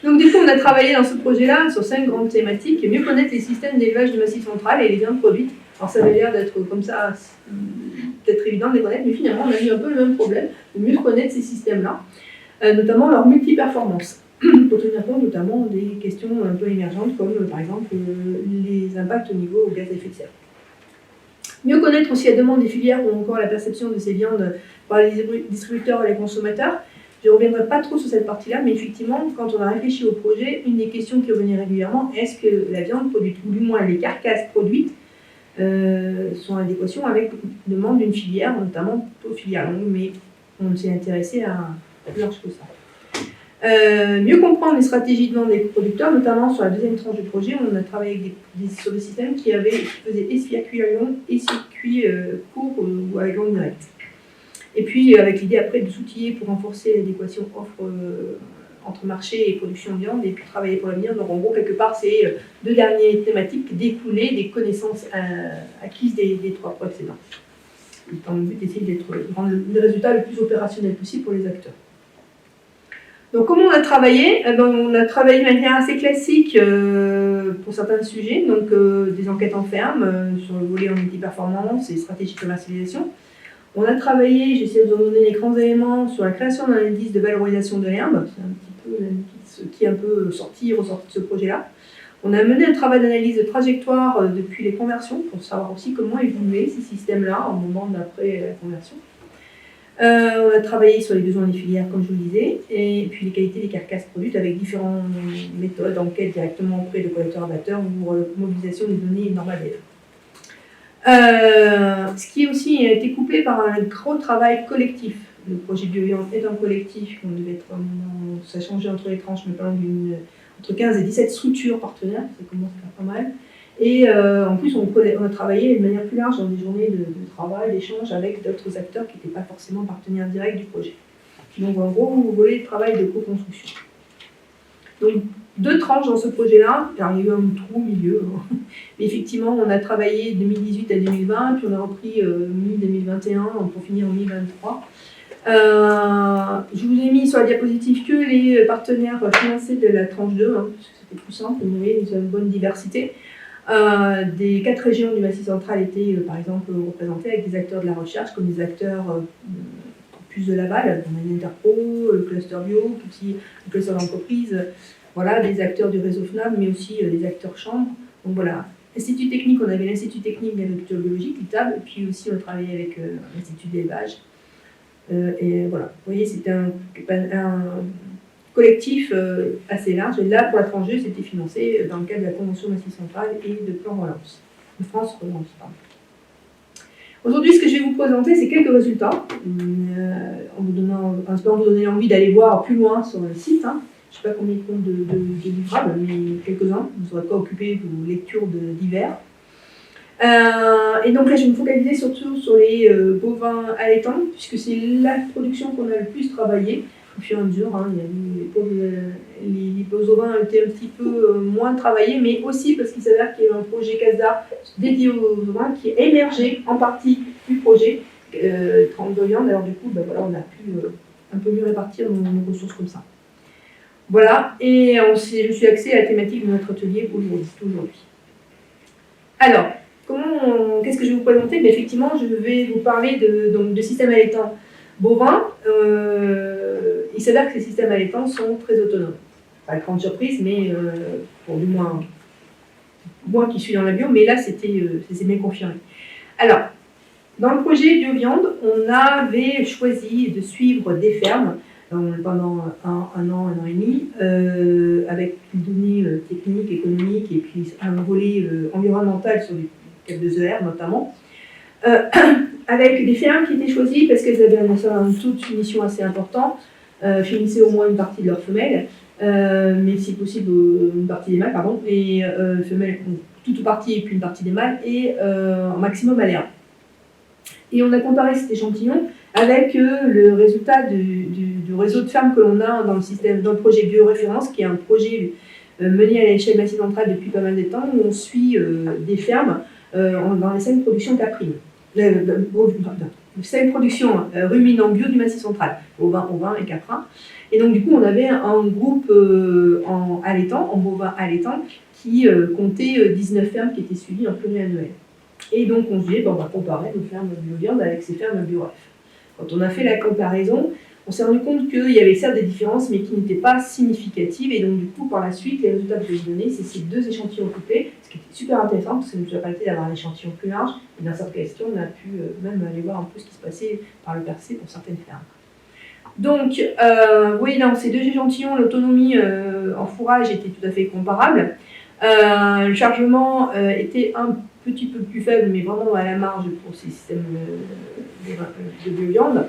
Donc du coup, on a travaillé dans ce projet-là sur 5 grandes thématiques. Mieux connaître les systèmes d'élevage de massif central et les viandes produites. Alors ça avait l'air d'être comme ça, peut-être évident de les connaître, mais finalement on a eu un peu le même problème, de mieux connaître ces systèmes-là, notamment leur multi-performance, pour tenir compte notamment des questions un peu émergentes comme par exemple les impacts au niveau gaz à effet de serre. Mieux connaître aussi la demande des filières ou encore la perception de ces viandes par les distributeurs et les consommateurs. Je ne reviendrai pas trop sur cette partie-là, mais effectivement, quand on a réfléchi au projet, une des questions qui revenait régulièrement, est-ce que la viande produite, ou du moins les carcasses produites, sont en adéquation avec la demande d'une filière, notamment plutôt filière longue, mais on s'est intéressé à plus large que ça. Mieux comprendre les stratégies de vente des producteurs, notamment sur la deuxième tranche du projet, on a travaillé sur des systèmes qui faisaient et circuit long et circuit court ou avec longue directe. Et puis avec l'idée après de s'outiller pour renforcer l'adéquation offre entre marché et production de viande et puis travailler pour l'avenir. Donc en gros, quelque part, c'est 2 dernières thématiques découlées des connaissances acquises des 3 précédents. Dans le but d'essayer de rendre le résultat le plus opérationnel possible pour les acteurs. Donc comment on a travaillé ? On a travaillé de manière assez classique pour certains sujets, donc des enquêtes en ferme sur le volet en multi-performance et stratégie de commercialisation. On a travaillé, j'essaie de vous donner les grands éléments, sur la création d'un indice de valorisation de l'herbe, c'est un petit peu l'indice qui est un peu ressorti de ce projet-là. On a mené un travail d'analyse de trajectoire depuis les conversions, pour savoir aussi comment évoluer ces systèmes-là au moment d'après la conversion. On a travaillé sur les besoins des filières, comme je vous le disais, et puis les qualités des carcasses produites avec différentes méthodes d'enquête directement auprès de collecteurs-abateurs ou mobilisation des données normales. Ce qui aussi a été couplé par un gros travail collectif. Le projet BioViande est un collectif, on devait être, ça a changé entre les tranches, mais pas loin entre 15 et 17 structures partenaires, ça commence à faire pas mal. Et en plus, on a travaillé de manière plus large dans des journées de travail, d'échange avec d'autres acteurs qui n'étaient pas forcément partenaires directs du projet. Donc en gros, vous voulez le travail de co-construction. Donc 2 tranches dans ce projet-là, il y a eu un trou au milieu, hein. Mais effectivement, on a travaillé 2018 à 2020, puis on a repris mi-2021 pour finir en mi-2023. Je vous ai mis sur la diapositive que les partenaires financés de la tranche 2, hein, parce que c'était plus simple, vous voyez, ils ont une bonne diversité. Des 4 régions du Massif central étaient par exemple représentées avec des acteurs de la recherche, comme des acteurs plus de l'aval, on a l'Interpro, le cluster bio, aussi le cluster d'entreprise, voilà, des acteurs du réseau FNAB, mais aussi des acteurs chambres. Donc voilà, Institut technique, on avait l'Institut technique d'agriculture biologique, l'ITAB, et puis aussi on travaillait avec l'Institut d'élevage. Et voilà, vous voyez, c'était un collectif assez large. Et là, pour la tranche 2, c'était financé dans le cadre de la Convention Massif central et de Plan Relance, de France Relance. Aujourd'hui, ce que je vais vous présenter, c'est quelques résultats, en espérant vous donner envie d'aller voir plus loin sur le site. Hein. Je ne sais pas combien de comptes de livrables, mais quelques-uns. Vous n'aurez pas occupé vos lectures d'hiver. Et donc là, je vais me focaliser surtout sur les bovins allaitants, puisque c'est la production qu'on a le plus travaillé. Au fur et à mesure, hein, les bovins ont été un petit peu moins travaillés, mais aussi parce qu'il s'avère qu'il y a eu un projet CASDA dédié aux bovins qui est émergé en partie du projet 32 viandes. Alors du coup, ben voilà, on a pu un peu mieux répartir nos ressources comme ça. Voilà, et je suis axée à la thématique de notre atelier aujourd'hui. Alors, qu'est-ce que je vais vous présenter? Ben, effectivement, je vais vous parler de systèmes allaitants bovins. Il s'avère que ces systèmes allaitants sont très autonomes. Pas de grande surprise, mais pour du moins moi qui suis dans la bio, mais là c'est bien confirmé. Alors, dans le projet BioViande, on avait choisi de suivre des fermes pendant un an et demi, avec des données techniques, économiques et puis un volet environnemental sur les F2ER notamment, avec des fermes qui étaient choisies parce qu'elles avaient un taux de finition assez important, finissaient au moins une partie de leurs femelles, mais si possible une partie des mâles, pardon, et femelles, toute ou partie et puis une partie des mâles, et un maximum à l'air. Et on a comparé cet échantillon avec le résultat du réseau de fermes que l'on a dans le projet Bioréférence, qui est un projet mené à l'échelle Massy Centrale depuis pas mal de temps, où on suit des fermes dans les 5 productions caprines. Les 5 productions ruminants bio du Massif Central, ovin et caprin. Et donc du coup, on avait un groupe en bovin allaitant, qui comptait 19 fermes qui étaient suivies en pluriannuel. Et donc on se disait, on va comparer nos fermes bio-viande avec ces fermes bio-ref. Quand on a fait la comparaison, on s'est rendu compte qu'il y avait certes des différences, mais qui n'étaient pas significatives. Et donc du coup, par la suite, les résultats que je vais vous donner, c'est ces 2 échantillons coupés, ce qui était super intéressant, parce que ça nous a permis d'avoir un échantillon plus large. Et dans certaines questions, on a pu même aller voir un peu ce qui se passait par le percé pour certaines fermes. Donc, vous voyez dans ces 2 échantillons, l'autonomie en fourrage était tout à fait comparable. Le chargement était un petit peu plus faible, mais vraiment à la marge pour ces systèmes de bioviande.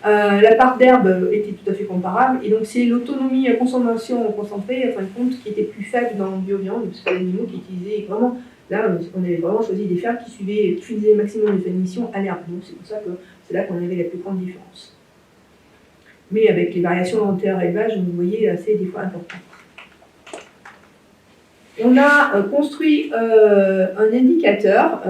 La part d'herbe était tout à fait comparable, et donc c'est l'autonomie à consommation concentrée, en fin de compte, qui était plus faible dans le bioviande, parce que les animaux qui utilisaient vraiment, là on avait vraiment choisi des fermes qui faisaient le maximum de émissions à l'herbe, donc c'est pour ça que c'est là qu'on avait la plus grande différence. Mais avec les variations en terre-élevage, vous voyez, assez des fois importantes. On a construit un indicateur,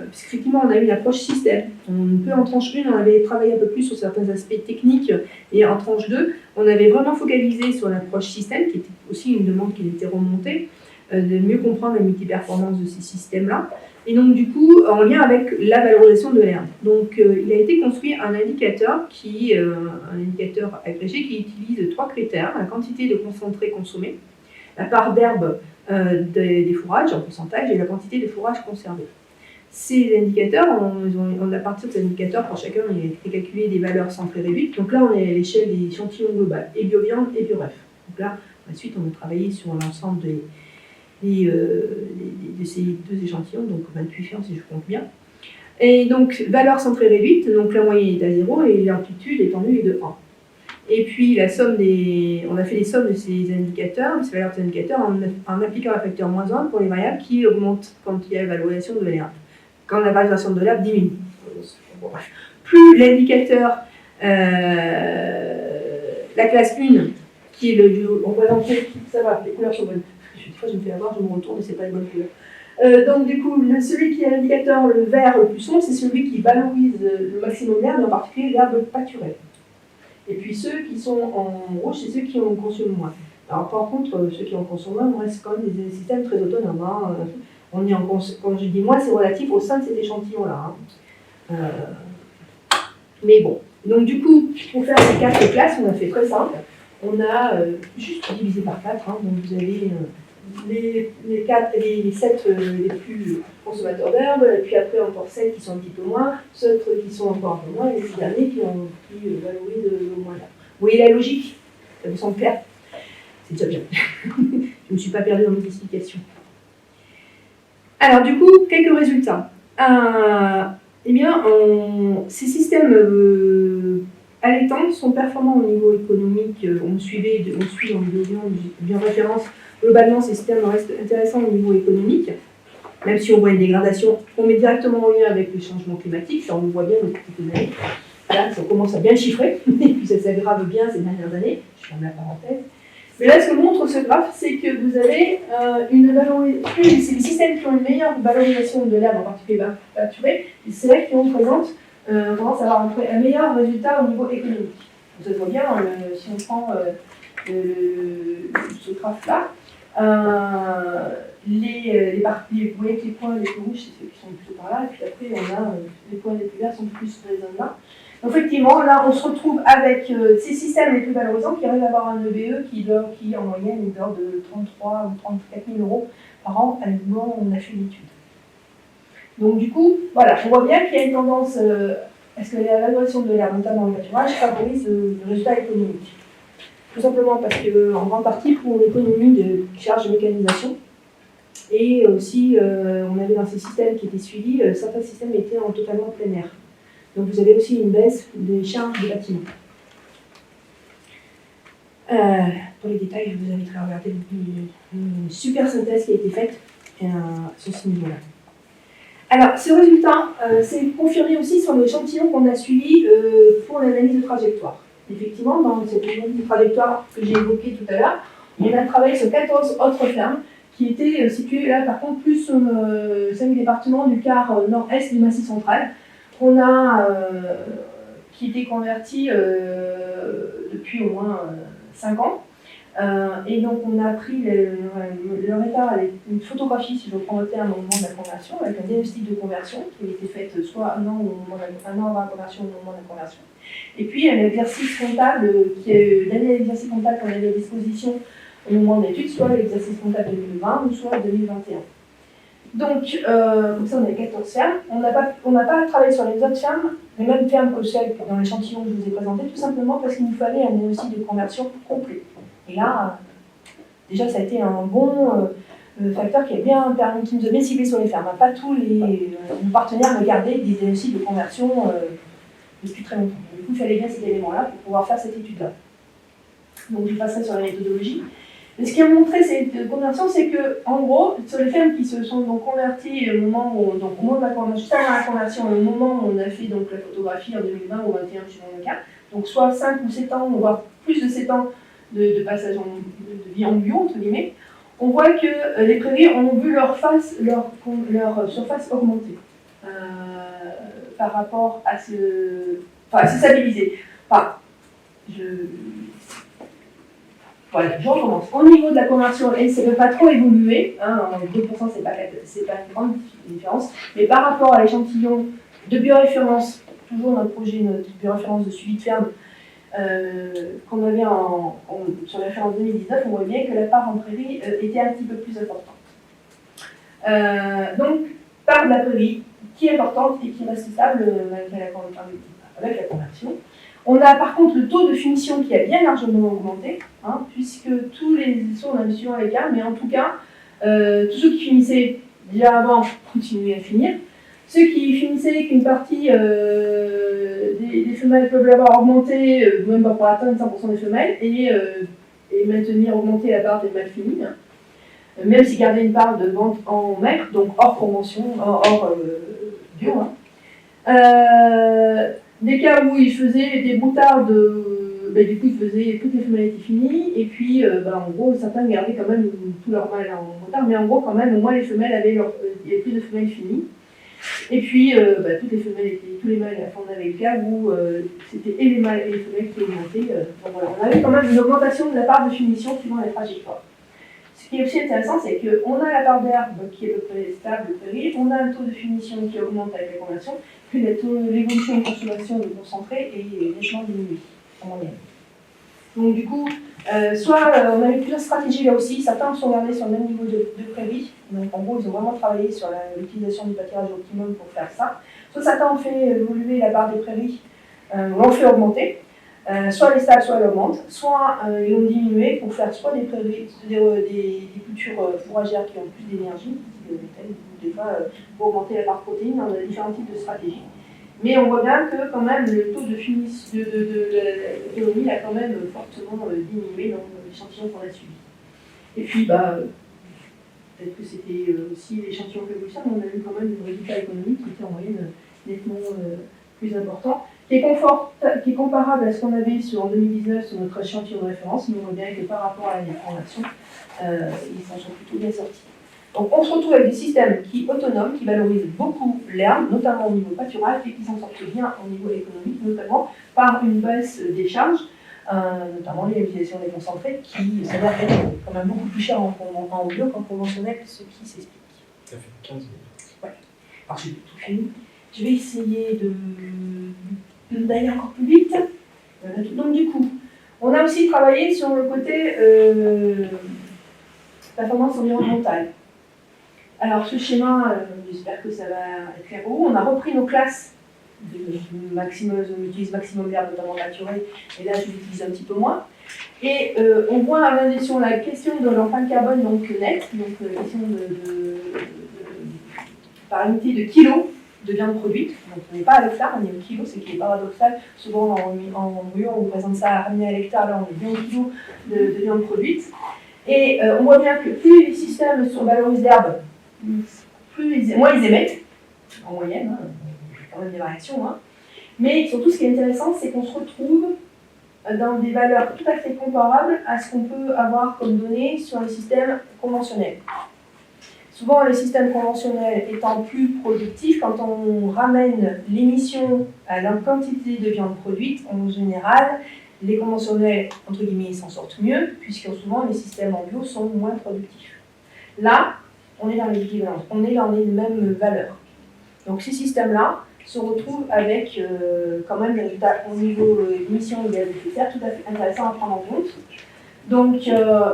puisqu'effectivement on a eu une approche système. On peut en tranche 1, on avait travaillé un peu plus sur certains aspects techniques, et en tranche 2, on avait vraiment focalisé sur l'approche système, qui était aussi une demande qui était remontée, de mieux comprendre la multiperformance de ces systèmes-là. Et donc du coup, en lien avec la valorisation de l'herbe. Donc il a été construit un indicateur agrégé qui utilise 3 critères: la quantité de concentré consommé, la part d'herbe des fourrages en pourcentage et la quantité de fourrages conservés. Ces indicateurs, à partir de ces indicateurs, pour chacun, il a été calculé des valeurs centrées réduites. Donc là, on est à l'échelle des échantillons globales, et bioviande et bioref. Donc là, ensuite, on a travaillé sur l'ensemble de ces 2 échantillons, donc 28 fermes si je compte bien. Et donc, valeur centrée réduite, donc la moyenne est à 0 et l'amplitude étendue est de 1. Et puis, on a fait les sommes de ces indicateurs, de ces valeurs des indicateurs, en appliquant un facteur -1 pour les variables qui augmentent quand il y a l'évaluation de l'herbe, quand la valorisation de l'herbe diminue. Bon, bref. Plus l'indicateur, la classe 1, qui est représenté, ça va, les couleurs sont bonnes. Des fois, je me fais avoir, je me retourne et c'est pas une bonne couleur. Donc, du coup, celui qui est l'indicateur, le vert le plus sombre, c'est celui qui valorise le maximum d'herbe, et en particulier l'herbe pâturée. Et puis ceux qui sont en rouge, c'est ceux qui en consomment moins. Alors par contre, ceux qui en consomment moins, restent quand même des systèmes très autonomes. Hein. On est quand je dis moins, c'est relatif au sein de cet échantillon-là. Hein. Mais bon. Donc du coup, pour faire ces 4 classes, on a fait très simple. On a juste divisé par 4. Hein. Donc vous avez les 7 les plus consommateurs d'herbe, et puis après encore 7 qui sont un petit peu moins, ceux qui sont encore un peu moins, et les derniers qui valorisent le moins d'herbe. Vous voyez la logique? Ça vous semble clair? C'est déjà bien. Je ne me suis pas perdue dans mes explications. Alors du coup, quelques résultats. Eh bien, ces systèmes allaitants sont performants au niveau économique. On suit en bioréférence. Globalement, ces systèmes restent intéressants au niveau économique, même si on voit une dégradation, on met directement en lien avec le changement climatique, ça on le voit bien depuis quelques années. Là, ça commence à bien chiffrer, et puis ça s'aggrave bien ces dernières années, je ferme la parenthèse. Mais là, ce que montre ce graphe, c'est que vous avez c'est les systèmes qui ont une meilleure valorisation de l'herbe, en particulier pâturée, et c'est là qui représentent commence à avoir un meilleur résultat au niveau économique. Donc, ça se voit bien, si on prend ce graphe-là, vous voyez que les points les plus rouges, c'est ceux qui sont plutôt par là, et puis après, on a les points les plus verts sont plus dans les zones là. Donc, effectivement, là, on se retrouve avec ces systèmes les plus valorisants qui arrivent à avoir un EBE qui en moyenne, est de l'ordre de 33 ou 34 000 euros par an à moment où on a fait l'étude. Donc, du coup, voilà, on voit bien qu'il y a une tendance à ce que la valorisation de l'herbe, notamment le pâturage, favorise le résultat économique. tout simplement parce que, en grande partie pour l'économie de charge de mécanisation. Et aussi, on avait dans ces systèmes qui étaient suivis, certains systèmes étaient en totalement plein air. Donc vous avez aussi une baisse des charges des bâtiments. Pour les détails, je vous inviterai à regarder une super synthèse qui a été faite sur ce niveau-là. Alors, ce résultat, c'est confirmé aussi sur l'échantillon qu'on a suivi pour l'analyse de trajectoire. Effectivement, dans cette analyse de trajectoire que j'ai évoquée tout à l'heure, on a travaillé sur 14 autres fermes qui étaient situées là, par contre, plus sur 5 départements du quart nord-est du Massif central, qu'on a, qui étaient convertis depuis au moins 5 ans. Et donc on a pris leur état avec une photographie, si je prends le terme, au moment de la conversion, avec un diagnostic de conversion qui a été fait soit un an avant la conversion ou au moment de la conversion. Et puis un exercice comptable, l'année d'exercice comptable qu'on avait à disposition au moment de l'étude, soit l'exercice comptable 2020 ou soit 2021. Donc, comme ça on a 14 fermes. On n'a pas travaillé sur les autres fermes, les mêmes fermes que celles dans l'échantillon que je vous ai présenté, tout simplement parce qu'il nous fallait un diagnostic de conversion complet. Et là, déjà, ça a été un bon facteur qui nous a bien ciblé sur les fermes. Pas tous nos partenaires regardaient des diagnostics de conversion depuis très longtemps. Du coup, il fallait bien cet élément-là pour pouvoir faire cette étude-là. Donc, je passerai sur la méthodologie. Mais ce qui a montré cette conversion, c'est que, en gros, sur les fermes qui se sont donc converties au moment de la conversion, juste avant la conversion, au moment où on a fait donc, la photographie en 2020 ou 2021, suivant le cas, donc soit 5 ou 7 ans, voire plus de 7 ans, de passage de vie en bio, entre guillemets, on voit que les prairies ont vu leur surface augmenter par rapport à se stabiliser. Enfin, voilà, je recommence. Au niveau de la conversion, elle ne peut pas trop évoluer, hein, 2% c'est pas une grande différence, mais par rapport à l'échantillon de bioréférence, toujours notre projet de bioréférence de suivi de ferme, qu'on avait sur la référence 2019, on voit bien que la part en prairie était un petit peu plus importante. Donc, part de la prairie qui est importante et qui reste stable avec la conversion. On a par contre le taux de finition qui a bien largement augmenté, hein, puisque tous les on a vu suivant les cas, mais en tout cas, tous ceux qui finissaient déjà avant continuaient à finir. Ceux qui finissaient qu'une partie des femelles peuvent l'avoir augmenté, même pas pour atteindre 100% des femelles, et maintenir, augmenter la part des mâles finis, hein, même s'ils gardaient une part de vente en maigre, donc hors convention, hors bio. Hein. Des cas où ils faisaient des broutards, du coup ils faisaient, toutes les femelles étaient finies, et puis en gros certains gardaient quand même tout leur mâle en broutards, mais en gros quand même au moins les femelles il y avait plus de femelles finies. Et puis, toutes les femelles tous les mâles, on avait le cas où c'était et les mâles et les femelles qui augmentaient. Donc voilà, on avait quand même une augmentation de la part de finition suivant la trajectoire. Ce qui est aussi intéressant, c'est qu'on a la part d'herbe qui est à peu près stable, prairie, on a un taux de finition qui augmente avec la conversion, puis l'évolution de consommation de concentré est nettement diminuée en moyenne. Donc du coup, on a eu plusieurs stratégies là aussi, certains sont gardés sur le même niveau de prairie, donc en gros ils ont vraiment travaillé sur l'utilisation du pâturage optimum pour faire ça. Soit certains ont fait évoluer la part des prairies, l'ont fait augmenter, soit les stades, soit elles augmentent, soit ils l'ont diminué pour faire soit des prairies, des cultures fourragères qui ont plus d'énergie, des fois pour augmenter la part protéine, on a différents types de stratégies. Mais on voit bien que quand même le taux de l'autonomie a quand même fortement diminué dans l'échantillon qu'on a suivi. Et puis, peut-être que c'était aussi l'échantillon que vous savez, mais on a eu quand même un résultat économique qui était en moyenne nettement plus important, qui est comparable à ce qu'on avait en 2019 sur notre échantillon de référence, mais on voit bien que par rapport à la conversion, ils s'en sont plutôt bien sortis. Donc on se retrouve avec des systèmes autonomes qui valorisent beaucoup l'herbe, notamment au niveau pâturage, et qui s'en sortent bien au niveau économique, notamment par une baisse des charges, notamment l'utilisation des concentrés, qui s'avère être quand même beaucoup plus cher en bio qu'en conventionnel, ce qui s'explique. Ça fait 15 minutes. Ouais. Alors j'ai tout fini. Je vais essayer d'aller encore plus vite. Donc du coup, on a aussi travaillé sur le côté performance environnementale. Alors ce schéma, j'espère que ça va être clair pour vous. On a repris nos classes on utilise maximum d'herbe, notamment naturelle, et là je l'utilise un petit peu moins. Et on voit sur la question de l'empreinte carbone donc nette, donc la question par unité de kilos de viande produite. Donc on n'est pas à l'hectare, on est au kilo, c'est qui est paradoxal. Souvent en brouillon on présente ça ramené à l'hectare, là on est bien au kilo de viande produite. Et on voit bien que plus les systèmes valorisent l'herbe, moins ils émettent, en moyenne, hein, il y a quand même des variations. Hein. Mais surtout ce qui est intéressant, c'est qu'on se retrouve dans des valeurs tout à fait comparables à ce qu'on peut avoir comme données sur les systèmes conventionnels. Souvent, les systèmes conventionnels étant plus productifs, quand on ramène l'émission à la quantité de viande produite, en général, les conventionnels, entre guillemets, s'en sortent mieux, puisque souvent les systèmes en bio sont moins productifs. Là, on est dans les équivalences, on est dans les mêmes valeurs. Donc ces systèmes-là se retrouvent avec quand même des résultats au niveau émissions de gaz à effet de serre tout à fait intéressants à prendre en compte. Donc,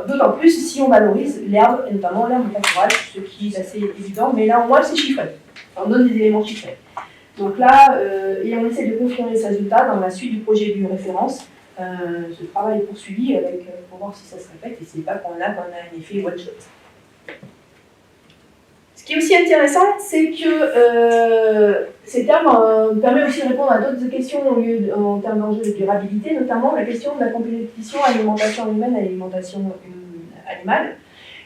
d'autant plus si on valorise l'herbe, et notamment l'herbe pastorale, ce qui est assez évident, mais là, au moins, c'est chiffré. On donne des éléments chiffrés. Donc là, et on essaie de confirmer ces résultats dans la suite du projet de référence. Ce travail est poursuivi pour voir si ça se répète, et c'est pas qu'on a un effet one-shot. Ce qui est aussi intéressant, c'est que ces termes permettent aussi de répondre à d'autres questions en termes d'enjeux de durabilité, notamment la question de la compétition alimentation humaine et alimentation animale.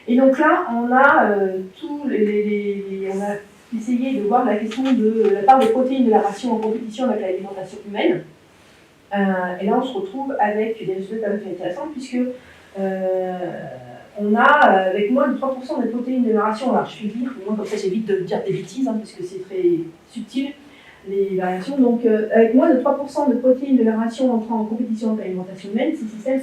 Et donc là, on a on a essayé de voir la question de la part des protéines de la ration en compétition avec l'alimentation humaine. Et là, on se retrouve avec des résultats intéressants, puisque on a avec moins de 3% des protéines de la ration, alors je vais lire, au moins comme ça j'évite de dire des bêtises, hein, parce que c'est très subtil les variations, donc avec moins de 3% de protéines de la ration entrant en compétition avec l'alimentation humaine, ces systèmes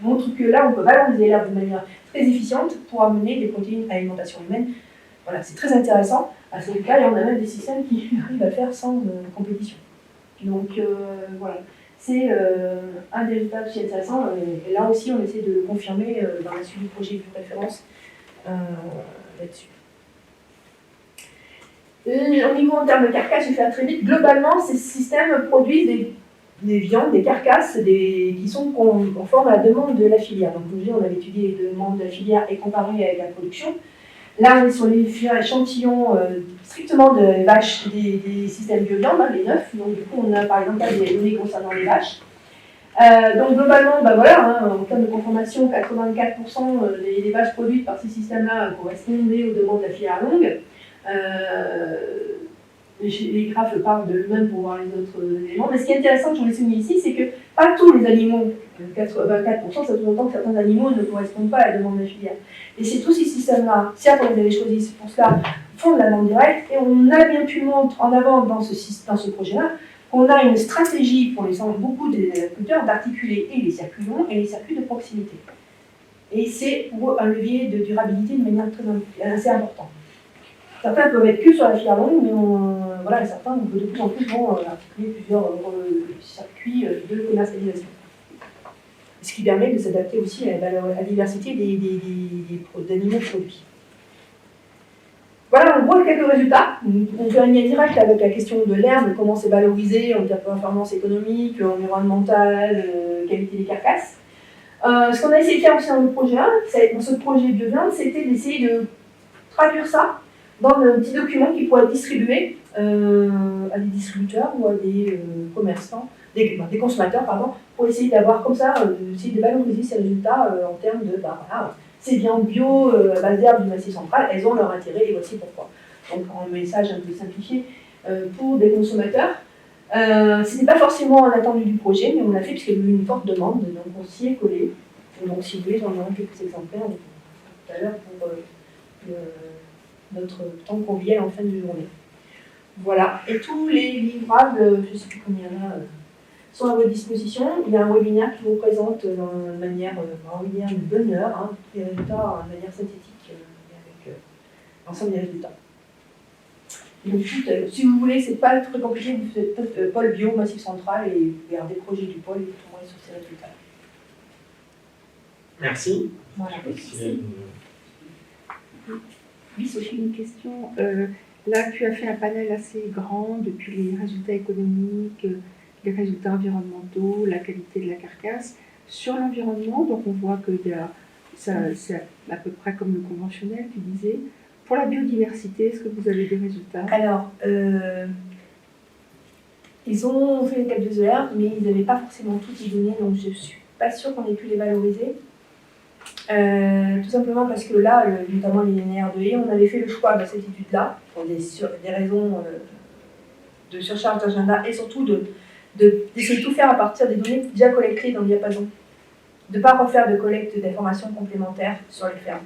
montrent que là on peut valoriser l'herbe de manière très efficiente pour amener des protéines à l'alimentation humaine. Voilà, c'est très intéressant à ce cas, et on a même des systèmes qui arrivent à faire sans compétition. Donc voilà. C'est un des résultats aussi intéressants, et là aussi on essaie de le confirmer dans la suite du projet de référence là-dessus. Au niveau en termes de carcasses, je vais faire très vite. Globalement, ces systèmes produisent des viandes, des carcasses qui sont conformes à la demande de la filière. Donc, on avait étudié les demandes de la filière et comparé avec la production. Là, on est sur les échantillons strictement de vaches des systèmes bio-viande, hein, les 9. Donc, du coup, on a par exemple des données concernant les vaches. Donc, globalement, voilà, hein, en termes de conformation, 84% des vaches produites par ces systèmes-là correspondaient aux demandes de la filière longue. Les graphes parlent de eux-mêmes pour voir les autres éléments. Mais ce qui est intéressant, que je voulais souligner ici, c'est que pas tous les animaux, 24%, ça sous-entend que certains animaux ne correspondent pas à la demande de la filière. Et c'est tous ces systèmes-là, certes on les avait choisis pour cela, font de la vente directe, et on a bien pu mettre en avant dans ce projet-là qu'on a une stratégie pour beaucoup des agriculteurs d'articuler et les circuits longs et les circuits de proximité. Et c'est pour eux un levier de durabilité de manière assez importante. Certains peuvent être que sur la filière longue, mais voilà, certains de plus en plus vont articuler plusieurs circuits de commercialisation. Ce qui permet de s'adapter aussi à la diversité des animaux produits. Voilà, on voit quelques résultats. On fait un lien direct avec la question de l'herbe, comment c'est valorisé en termes de performance économique, environnementale, qualité des carcasses. Ce qu'on a essayé de faire aussi dans le projet 1, dans ce projet bio-viande, c'était d'essayer de traduire ça dans un petit document qui pourrait être distribué à des distributeurs ou à des commerçants, des consommateurs, pardon, pour essayer d'avoir comme ça, essayer de valoriser ces résultats en termes de, voilà, ces viandes bio à base d'herbes du Massif central, elles ont leur intérêt et voici pourquoi. Donc un message un peu simplifié pour des consommateurs. Ce n'était pas forcément un attendu du projet, mais on l'a fait parce qu'il y a eu une forte demande, donc on s'y est collé. Et donc si vous voulez, j'en ai quelques exemplaires tout à l'heure pour notre temps convivial en fin de journée. Voilà, et tous les livrables, je ne sais plus combien il y en a, sont à votre disposition. Il y a un webinaire qui vous présente de manière, un webinaire de bonne heure, les résultats de manière synthétique avec l'ensemble des résultats. Donc, si vous voulez, c'est pas très compliqué, vous faites pôle bio, Massif central, et vous regardez le projet du pôle et vous tomberez sur ces résultats. Merci. Voilà. Oui, Sophie, une question. Là, tu as fait un panel assez grand depuis les résultats économiques, les résultats environnementaux, la qualité de la carcasse. Sur l'environnement, donc on voit que c'est à peu près comme le conventionnel, tu disais. Pour la biodiversité, est-ce que vous avez des résultats? Alors, ils ont fait les tables de l'herbe, mais ils n'avaient pas forcément toutes les données, donc je ne suis pas sûre qu'on ait pu les valoriser. Tout simplement parce que là, notamment les linéaires de haies, on avait fait le choix de cette étude-là, pour des raisons de surcharge d'agenda, et surtout d'essayer de tout faire à partir des données déjà collectées dans le diapason. De ne pas refaire de collecte d'informations complémentaires sur les fermes.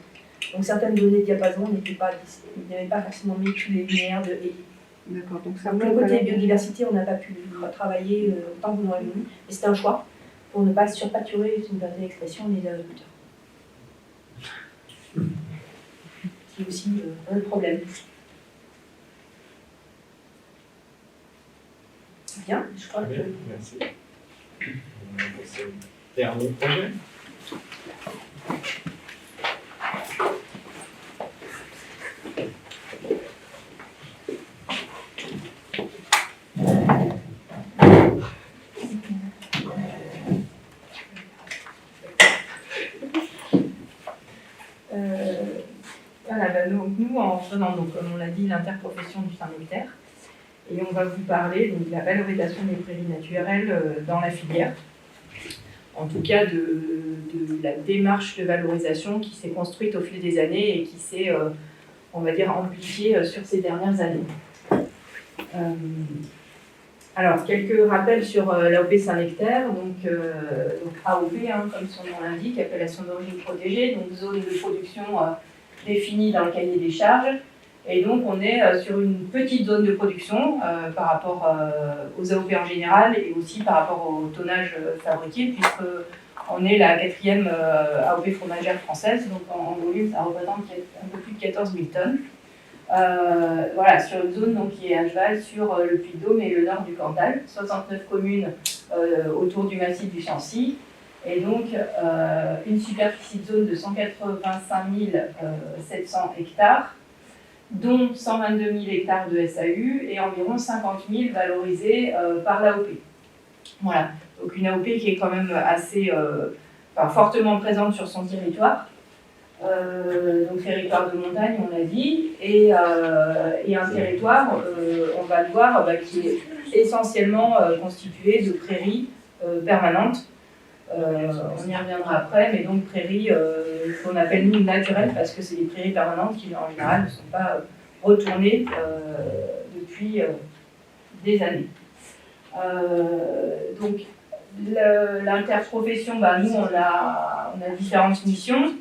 Donc certaines données diapason n'avaient pas forcément mis tous les linéaires de haies. D'accord, donc ça Donc le côté biodiversité, on n'a pas pu travailler autant que nous aurions voulu, mais c'était un choix pour ne pas surpâturer, c'est une dernière expression, les agriculteurs. C'est aussi un problème. Bien, je crois que... Merci. On va passer au dernier projet. Voilà, donc nous, en faisant, donc, comme on l'a dit, l'interprofession du Saint-Nectaire, et on va vous parler donc, de la valorisation des prairies naturelles dans la filière. En tout cas, de la démarche de valorisation qui s'est construite au fil des années et qui s'est, on va dire, amplifiée sur ces dernières années. Alors, quelques rappels sur l'AOP Saint-Nectaire. Donc AOP, comme son nom l'indique, appellation d'origine protégée, donc zone de production définie dans le cahier des charges. Et donc, on est sur une petite zone de production par rapport aux AOP en général et aussi par rapport au tonnage fabriqué, puisqu'on est la 4e AOP fromagère française. Donc, en volume, ça représente un peu plus de 14 000 tonnes. Voilà, sur une zone donc, qui est à cheval sur le Puy-de-Dôme et le nord du Cantal, 69 communes autour du massif du Sancy, et donc une superficie de zone de 185 700 hectares, dont 122 000 hectares de SAU et environ 50 000 valorisés par l'AOP. Voilà, donc une AOP qui est quand même assez fortement présente sur son territoire. Donc territoire de montagne, on l'a dit, et un territoire, on va le voir, qui est essentiellement constitué de prairies permanentes. On y reviendra après, mais donc prairies qu'on appelle nous naturelles parce que c'est des prairies permanentes qui en général ne sont pas retournées depuis des années. Donc l'interprofession, nous on a différentes missions.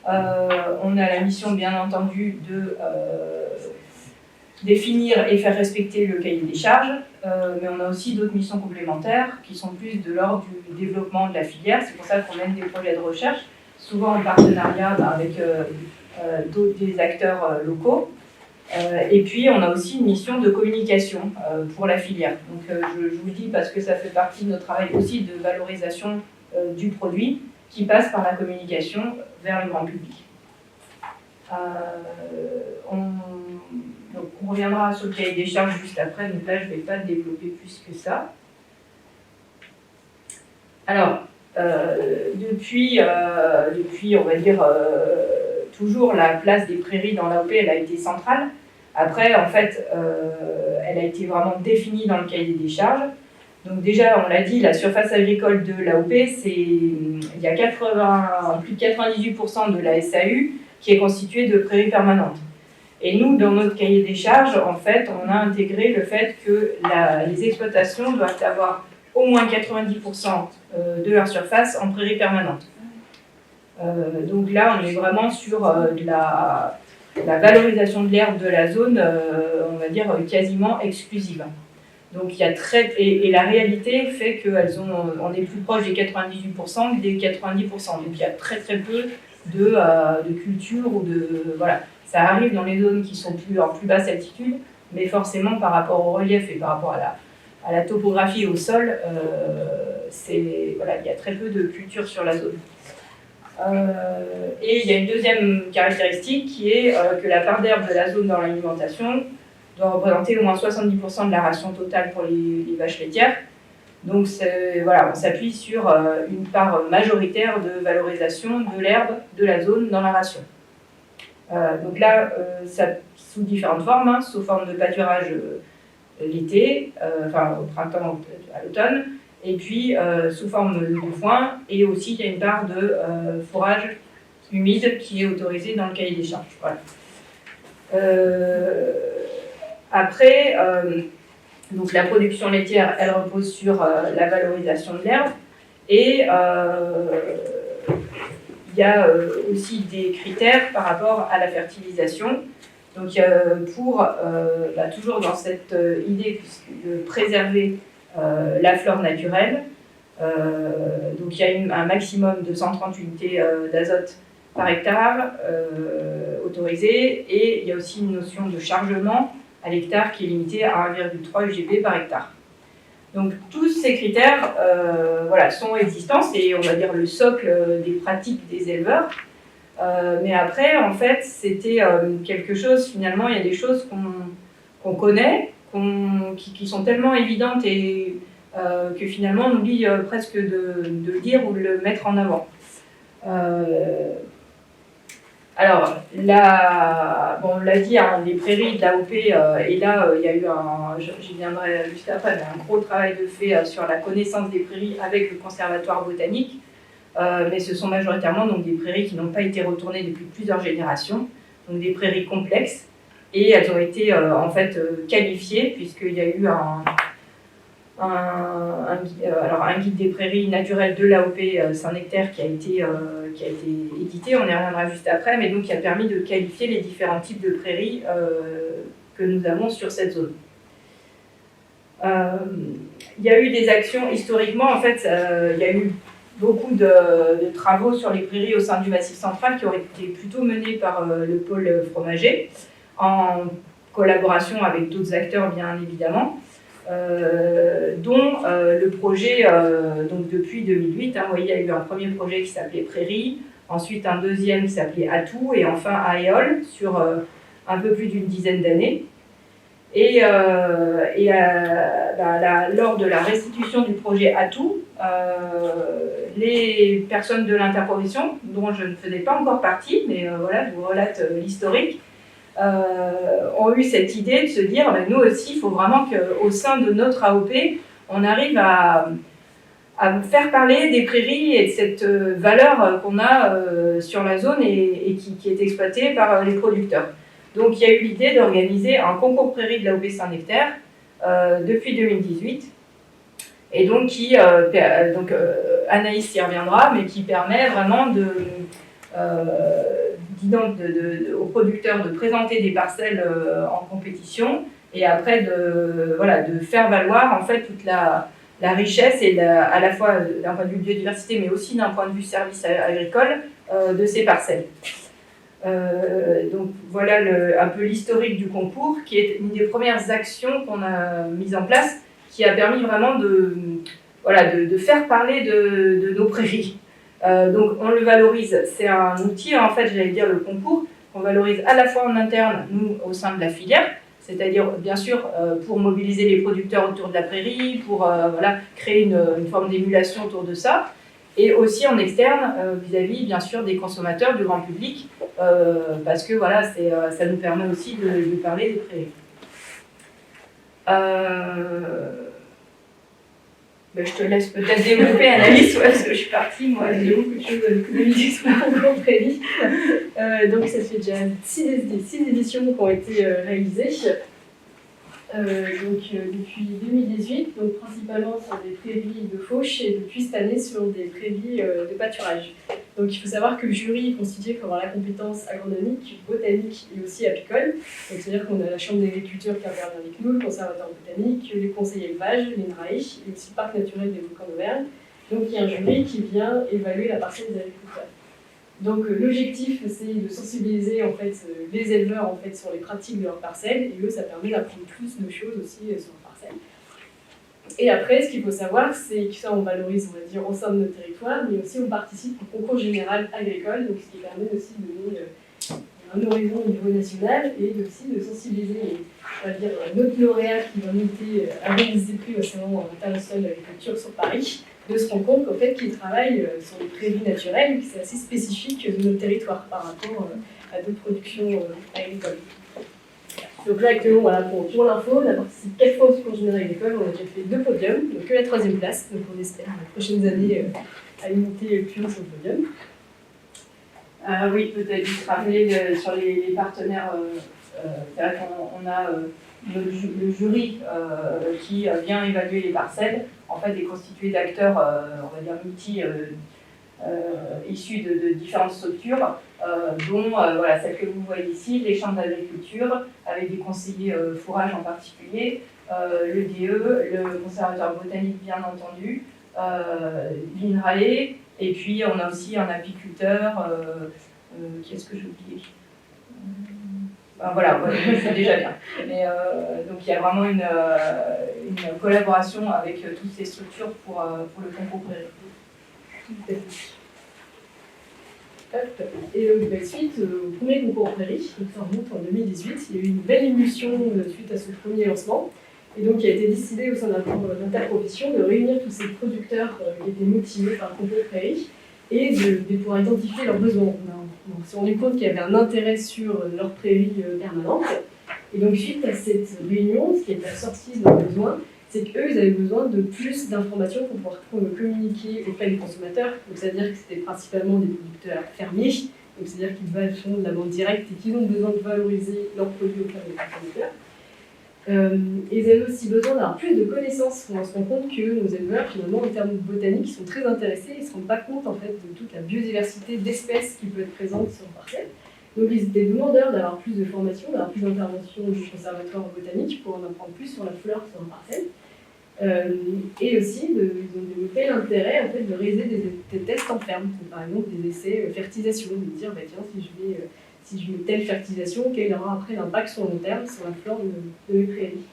On a la mission, bien entendu, de définir et faire respecter le cahier des charges, mais on a aussi d'autres missions complémentaires qui sont plus de l'ordre du développement de la filière. C'est pour ça qu'on mène des projets de recherche, souvent en partenariat avec des acteurs locaux. Et puis, on a aussi une mission de communication pour la filière. Donc, je vous le dis parce que ça fait partie de notre travail aussi de valorisation du produit, qui passe par la communication vers le grand public. Donc on reviendra sur le cahier des charges juste après, donc là je ne vais pas développer plus que ça. Alors, depuis on va dire, toujours la place des prairies dans l'AOP, elle a été centrale. Après, en fait, elle a été vraiment définie dans le cahier des charges. Donc déjà, on l'a dit, la surface agricole de l'AOP, il y a plus de 98% de la SAU qui est constituée de prairies permanentes. Et nous, dans notre cahier des charges, en fait, on a intégré le fait que les exploitations doivent avoir au moins 90% de leur surface en prairies permanentes. Donc là, on est vraiment sur la valorisation de l'herbe de la zone, on va dire, quasiment exclusive. Donc il y a et la réalité fait qu'on est plus proche des 98% que des 90%. Donc il y a très peu de culture ou voilà. Ça arrive dans les zones qui sont en plus basse altitude, mais forcément par rapport au relief et par rapport à la topographie et au sol, voilà, il y a très peu de culture sur la zone. Et il y a une deuxième caractéristique qui est que la part d'herbe de la zone dans l'alimentation doit représenter au moins 70% de la ration totale pour les vaches laitières. Donc voilà, on s'appuie sur une part majoritaire de valorisation de l'herbe de la zone dans la ration. Donc là, ça, sous différentes formes, hein, sous forme de pâturage l'été, enfin au printemps, à l'automne, et puis sous forme de foin, et aussi il y a une part de fourrage humide qui est autorisée dans le cahier des charges. Voilà. Après, donc la production laitière, elle repose sur la valorisation de l'herbe, et il y a aussi des critères par rapport à la fertilisation. Donc pour, toujours dans cette idée de préserver la flore naturelle, donc il y a un maximum de 130 unités d'azote par hectare autorisé, et il y a aussi une notion de chargement à l'hectare qui est limitée à 1,3 UGP par hectare. Donc tous ces critères sont existants, c'est on va dire le socle des pratiques des éleveurs. Mais après, en fait, c'était quelque chose, finalement, il y a des choses qu'on connaît, qui sont tellement évidentes et que finalement on oublie presque de le dire ou de le mettre en avant. Alors, on l'a dit, hein, les prairies de l'AOP, et là, il y a eu j'y viendrai juste après, mais un gros travail de fait sur la connaissance des prairies avec le conservatoire botanique, mais ce sont majoritairement donc, des prairies qui n'ont pas été retournées depuis plusieurs générations, donc des prairies complexes, et elles ont été en fait qualifiées, puisqu'il y a eu un guide des prairies naturelles de l'AOP Saint-Nectaire qui a été édité, on y reviendra juste après, mais donc qui a permis de qualifier les différents types de prairies que nous avons sur cette zone. Il y a eu des actions, historiquement, en fait, il y a eu beaucoup de travaux sur les prairies au sein du Massif central qui ont été plutôt menés par le pôle fromager, en collaboration avec d'autres acteurs, bien évidemment. Dont le projet, donc depuis 2008, hein, vous voyez, il y a eu un premier projet qui s'appelait Prairie, ensuite un deuxième qui s'appelait Atout, et enfin Aéole, sur un peu plus d'une dizaine d'années. Et lors de la restitution du projet Atout, les personnes de l'interprofession, dont je ne faisais pas encore partie, mais voilà, je vous relate l'historique, ont eu cette idée de se dire, nous aussi, il faut vraiment qu'au sein de notre AOP, on arrive à faire parler des prairies et de cette valeur qu'on a sur la zone et qui est exploitée par les producteurs. Donc il y a eu l'idée d'organiser un concours prairie de l'AOP Saint-Nectaire depuis 2018, et donc Anaïs y reviendra, mais qui permet vraiment aux producteurs de présenter des parcelles en compétition, et après de faire valoir en fait toute la richesse, et à la fois d'un point de vue biodiversité, mais aussi d'un point de vue service agricole de ces parcelles. Donc voilà un peu l'historique du concours, qui est une des premières actions qu'on a mises en place, qui a permis vraiment de faire parler de nos prairies. Donc on le valorise, c'est un outil, en fait, j'allais dire le concours, qu'on valorise à la fois en interne, nous, au sein de la filière, c'est-à-dire bien sûr pour mobiliser les producteurs autour de la prairie, pour créer une forme d'émulation autour de ça, et aussi en externe vis-à-vis bien sûr des consommateurs, du grand public, parce que voilà, ça nous permet aussi de parler des prairies. Je te laisse peut-être développer, Anaïs, parce que je suis partie, moi. J'ai beaucoup de choses à communiquer sur la rencontre prairie. Donc ça fait déjà 6 éditions qui ont été réalisées. Depuis 2018, donc principalement sur des prairies de fauche, et depuis cette année sur des prairies de pâturage. Donc il faut savoir que le jury est constitué pour avoir la compétence agronomique, botanique et aussi apicole. Donc c'est-à-dire qu'on a la chambre d'agriculture qui intervient avec nous, le conservateur botanique, les conseillers élevage, l'INRAE, et aussi le parc naturel des volcans d'Auvergne. Donc il y a un jury qui vient évaluer la parcelle des agriculteurs. Donc l'objectif, c'est de sensibiliser en fait les éleveurs en fait sur les pratiques de leurs parcelles, et eux, ça permet d'apprendre plus de choses aussi sur leurs parcelles. Et après, ce qu'il faut savoir, c'est que ça, on valorise, on va dire, au sein de notre territoire, mais aussi on participe au concours général agricole, donc ce qui permet aussi de donner un horizon au niveau national et aussi de sensibiliser, on va dire, notre lauréat qui va monter à réaliser des prix au Salon international de l'agriculture sur Paris, de se rendre compte qu'en fait, qu'ils travaillent sur des prairies naturelles, que c'est assez spécifique de notre territoire par rapport à d'autres productions agricoles. Donc là, actuellement, voilà, pour l'info, on a participé 4 fois au concours général agricole, on a déjà fait 2 podiums, donc que la 3e place, donc on espère les prochaines années aller monter plus haut sur le podium. Oui, peut-être juste rappeler sur les partenaires, c'est vrai qu'on a le jury qui vient évaluer les parcelles, en fait est constitué d'acteurs, on va dire issus de différentes structures, dont voilà, celle que vous voyez ici, les chambres d'agriculture, avec des conseillers fourrage en particulier, le DE, le conservateur botanique bien entendu, l'INRAE, et puis on a aussi un apiculteur, qui est-ce que j'ai oublié voilà, c'est déjà bien. Mais, donc il y a vraiment une collaboration avec toutes ces structures pour le concours prairie. Et donc, suite au premier concours prairie, donc ça remonte en 2018, il y a eu une belle émulsion suite à ce premier lancement. Et donc, il a été décidé au sein d'interprofession de réunir tous ces producteurs qui étaient motivés par le concours prairie et de pouvoir identifier leurs besoins. On s'est rendu compte qu'il y avait un intérêt sur leur prairie permanente. Et donc, suite à cette réunion, ce qui est ressorti de leurs besoins, c'est qu'eux, ils avaient besoin de plus d'informations pour pouvoir communiquer auprès des consommateurs. Donc, c'est-à-dire que c'était principalement des producteurs fermiers, donc c'est-à-dire qu'ils font de la vente directe et qu'ils ont besoin de valoriser leurs produits auprès des consommateurs. Et ils avaient aussi besoin d'avoir plus de connaissances. On se rend compte que nos éleveurs, finalement, en termes de botanique, ils sont très intéressés. Ils ne se rendent pas compte en fait, de toute la biodiversité d'espèces qui peut être présente sur le parcelle. Donc ils étaient demandeurs d'avoir plus de formation, d'avoir plus d'intervention du conservatoire botanique pour en apprendre plus sur la flore sur un parcelle. Et aussi, ils ont développé l'intérêt en fait, de réaliser des tests en ferme. Donc, par exemple, des essais fertilisation. De dire, bah, tiens, si je mets telle fertilisation, quel aura après l'impact sur le long terme, sur la flore de mes prairies.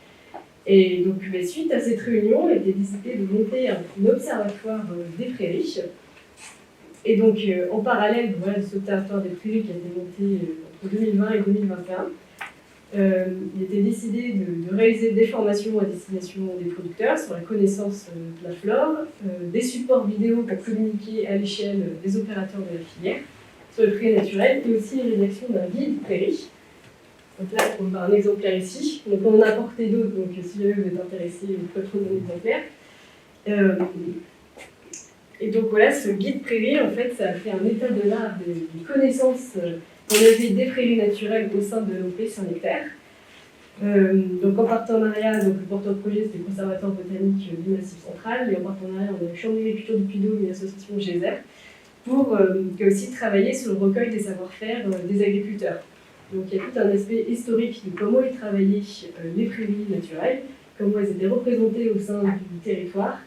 Et donc, suite à cette réunion, il a été décidé de monter un observatoire des prairies. Et donc, en parallèle voilà, de cet observatoire des prairies qui a été monté entre 2020 et 2021, il était décidé de réaliser des formations à destination des producteurs sur la connaissance de la flore, des supports vidéo pour communiquer à l'échelle des opérateurs de la filière, sur le prairie naturel, et aussi la rédaction d'un guide prairie. Donc là, on a un exemplaire ici. Donc on en a apporté d'autres, donc si jamais vous êtes intéressé, vous pouvez trouver un exemplaire. Et donc voilà, ce guide prairie, en fait, ça a fait un état de l'art des connaissances qu'on avait des prairies naturelles au sein de l'OP Saint-Nectaire. Donc en partenariat, donc, le porteur de projet, c'était le conservateur botanique du Massif central, et en partenariat, on a la Chambre d'agriculture du Puy-de-Dôme et l'association GESER, pour aussi travailler sur le recueil des savoir-faire des agriculteurs. Donc il y a tout un aspect historique de comment ils travaillaient les prairies naturelles, comment elles étaient représentées au sein du territoire,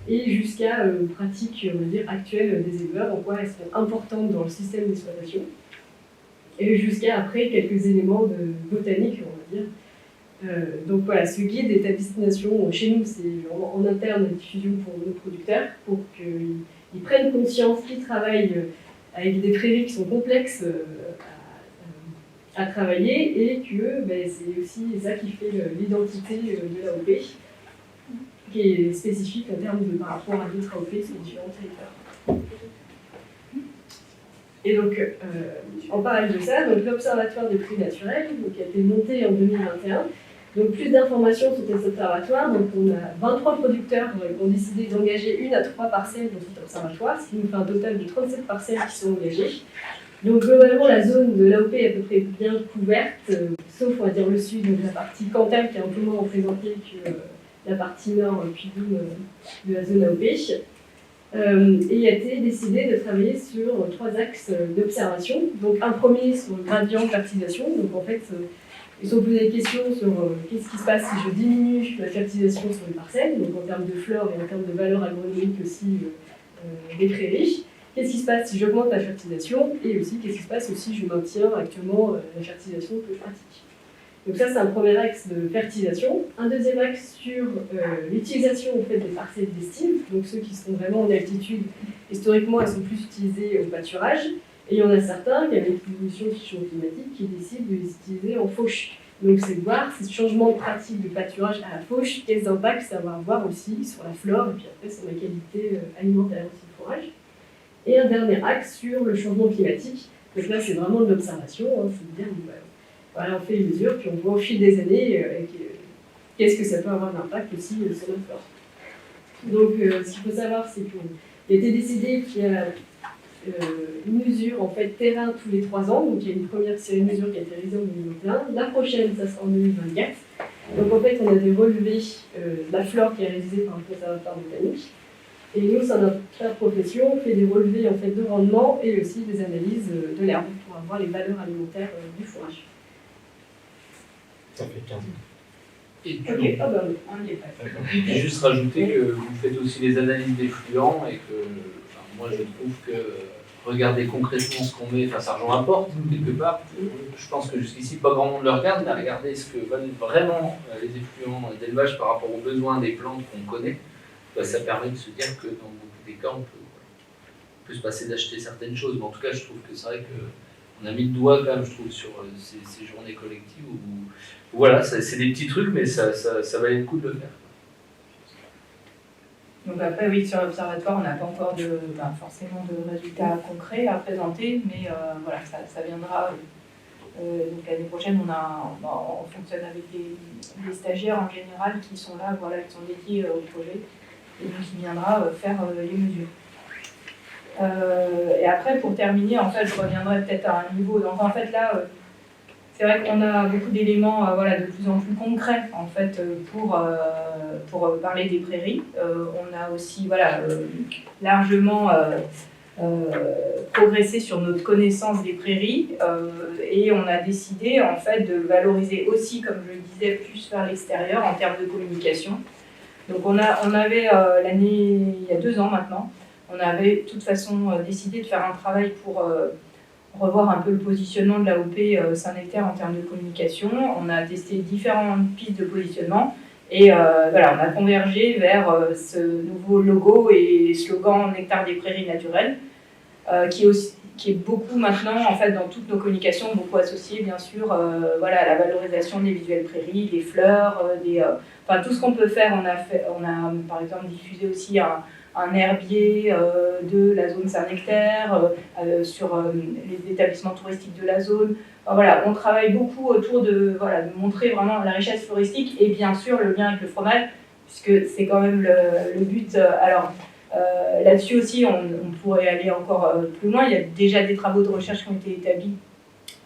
et jusqu'à pratiques, on va dire, actuelles des éleveurs, en quoi elles sont importantes dans le système d'exploitation, et jusqu'à après quelques éléments de botanique, on va dire. Donc voilà, ce guide est à destination, chez nous c'est en interne la diffusion pour nos producteurs, pour qu'ils prennent conscience qu'ils travaillent avec des prairies qui sont complexes à travailler, et que c'est aussi ça qui fait l'identité de l'AOP, qui est spécifique en termes de par rapport à d'autres AOP sur différents territoires. Et donc, en parallèle de ça, l'Observatoire des prix naturels a été monté en 2021. Donc, plus d'informations sur cet observatoire. Donc, on a 23 producteurs qui ont décidé d'engager 1 à 3 parcelles dans cet observatoire, ce qui nous fait un total de 37 parcelles qui sont engagées. Donc, globalement, la zone de l'AOP est à peu près bien couverte, sauf, on va dire, le sud, donc la partie Cantal, qui est un peu moins représentée que la partie nord, puis de la zone AOP. Et il a été décidé de travailler sur 3 axes d'observation. Donc un premier sur le gradient de fertilisation. Donc en fait, ils se sont posé des questions sur qu'est-ce qui se passe si je diminue la fertilisation sur les parcelles, donc en termes de flore et en termes de valeur agronomique aussi des prairies. Qu'est-ce qui se passe si j'augmente la fertilisation, et aussi qu'est-ce qui se passe si je maintiens actuellement la fertilisation que je pratique. Donc ça, c'est un premier axe de fertilisation. Un deuxième axe sur l'utilisation en fait, des parcelles d'estime. Donc ceux qui sont vraiment en altitude, historiquement, elles sont plus utilisées au pâturage. Et il y en a certains qui, avec l'évolution du changement climatique, qui décident de les utiliser en fauche. Donc c'est de voir ces changements de pratique de pâturage à la fauche, quels impacts ça va avoir aussi sur la flore et puis après sur la qualité alimentaire aussi du fourrage. Et un dernier axe sur le changement climatique. Donc là c'est vraiment de l'observation, c'est de dire voilà, on fait les mesures, puis on voit au fil des années qu'est-ce que ça peut avoir d'impact aussi sur notre flore. Donc ce qu'il faut savoir c'est qu'il a été décidé qu'il y a une mesure en fait terrain tous les 3 ans, donc il y a une première série de mesures qui a été réalisée en 2021, la prochaine ça sera en 2024. Donc en fait on a des relevés de la flore qui est réalisée par un conservateur botanique, et nous sur notre profession on fait des relevés en fait de rendement et aussi des analyses de l'herbe pour avoir les valeurs alimentaires du fourrage. Ça fait 15 ans. Et ok, ah ben on y est pas. Et puis juste rajouter que vous faites aussi les analyses des fluents et que moi je trouve que regarder concrètement ce qu'on met, ça rejoint un porte quelque part. Je pense que jusqu'ici pas grand monde le regarde, mais regarder ce que valent vraiment les effluents d'élevage par rapport aux besoins des plantes qu'on connaît, ça permet de se dire que dans beaucoup des cas on peut se passer d'acheter certaines choses. Mais en tout cas je trouve que c'est vrai qu'on a mis le doigt quand même, je trouve, sur ces journées collectives où voilà, c'est des petits trucs, mais ça valait le coup de le faire. Donc après, oui, sur l'observatoire, on n'a pas encore forcément de résultats concrets à présenter, mais voilà, ça viendra. Donc l'année prochaine, on fonctionne avec des stagiaires en général qui sont là, voilà, qui sont dédiés au projet, et donc il viendra faire les mesures. Et après, pour terminer, en fait, je reviendrai peut-être à un niveau. Donc en fait là, c'est vrai qu'on a beaucoup d'éléments de plus en plus concrets en fait, pour parler des prairies. On a aussi largement progressé sur notre connaissance des prairies et on a décidé en fait de valoriser aussi, comme je le disais, plus vers l'extérieur en termes de communication. Donc on avait l'année, il y a 2 ans maintenant, on avait de toute façon décidé de faire un travail pour revoir un peu le positionnement de l'AOP Saint-Nectaire en termes de communication. On a testé différentes pistes de positionnement et on a convergé vers ce nouveau logo et slogan Nectar des prairies naturelles qui est beaucoup maintenant en fait dans toutes nos communications, beaucoup associé bien sûr à la valorisation des visuels prairies, des fleurs, tout ce qu'on peut faire. On a par exemple diffusé aussi un herbier de la zone Saint-Nectaire, sur les établissements touristiques de la zone. On travaille beaucoup autour de montrer vraiment la richesse floristique et bien sûr le lien avec le fromage, puisque c'est quand même le but. Là-dessus aussi, on pourrait aller encore plus loin. Il y a déjà des travaux de recherche qui ont été établis,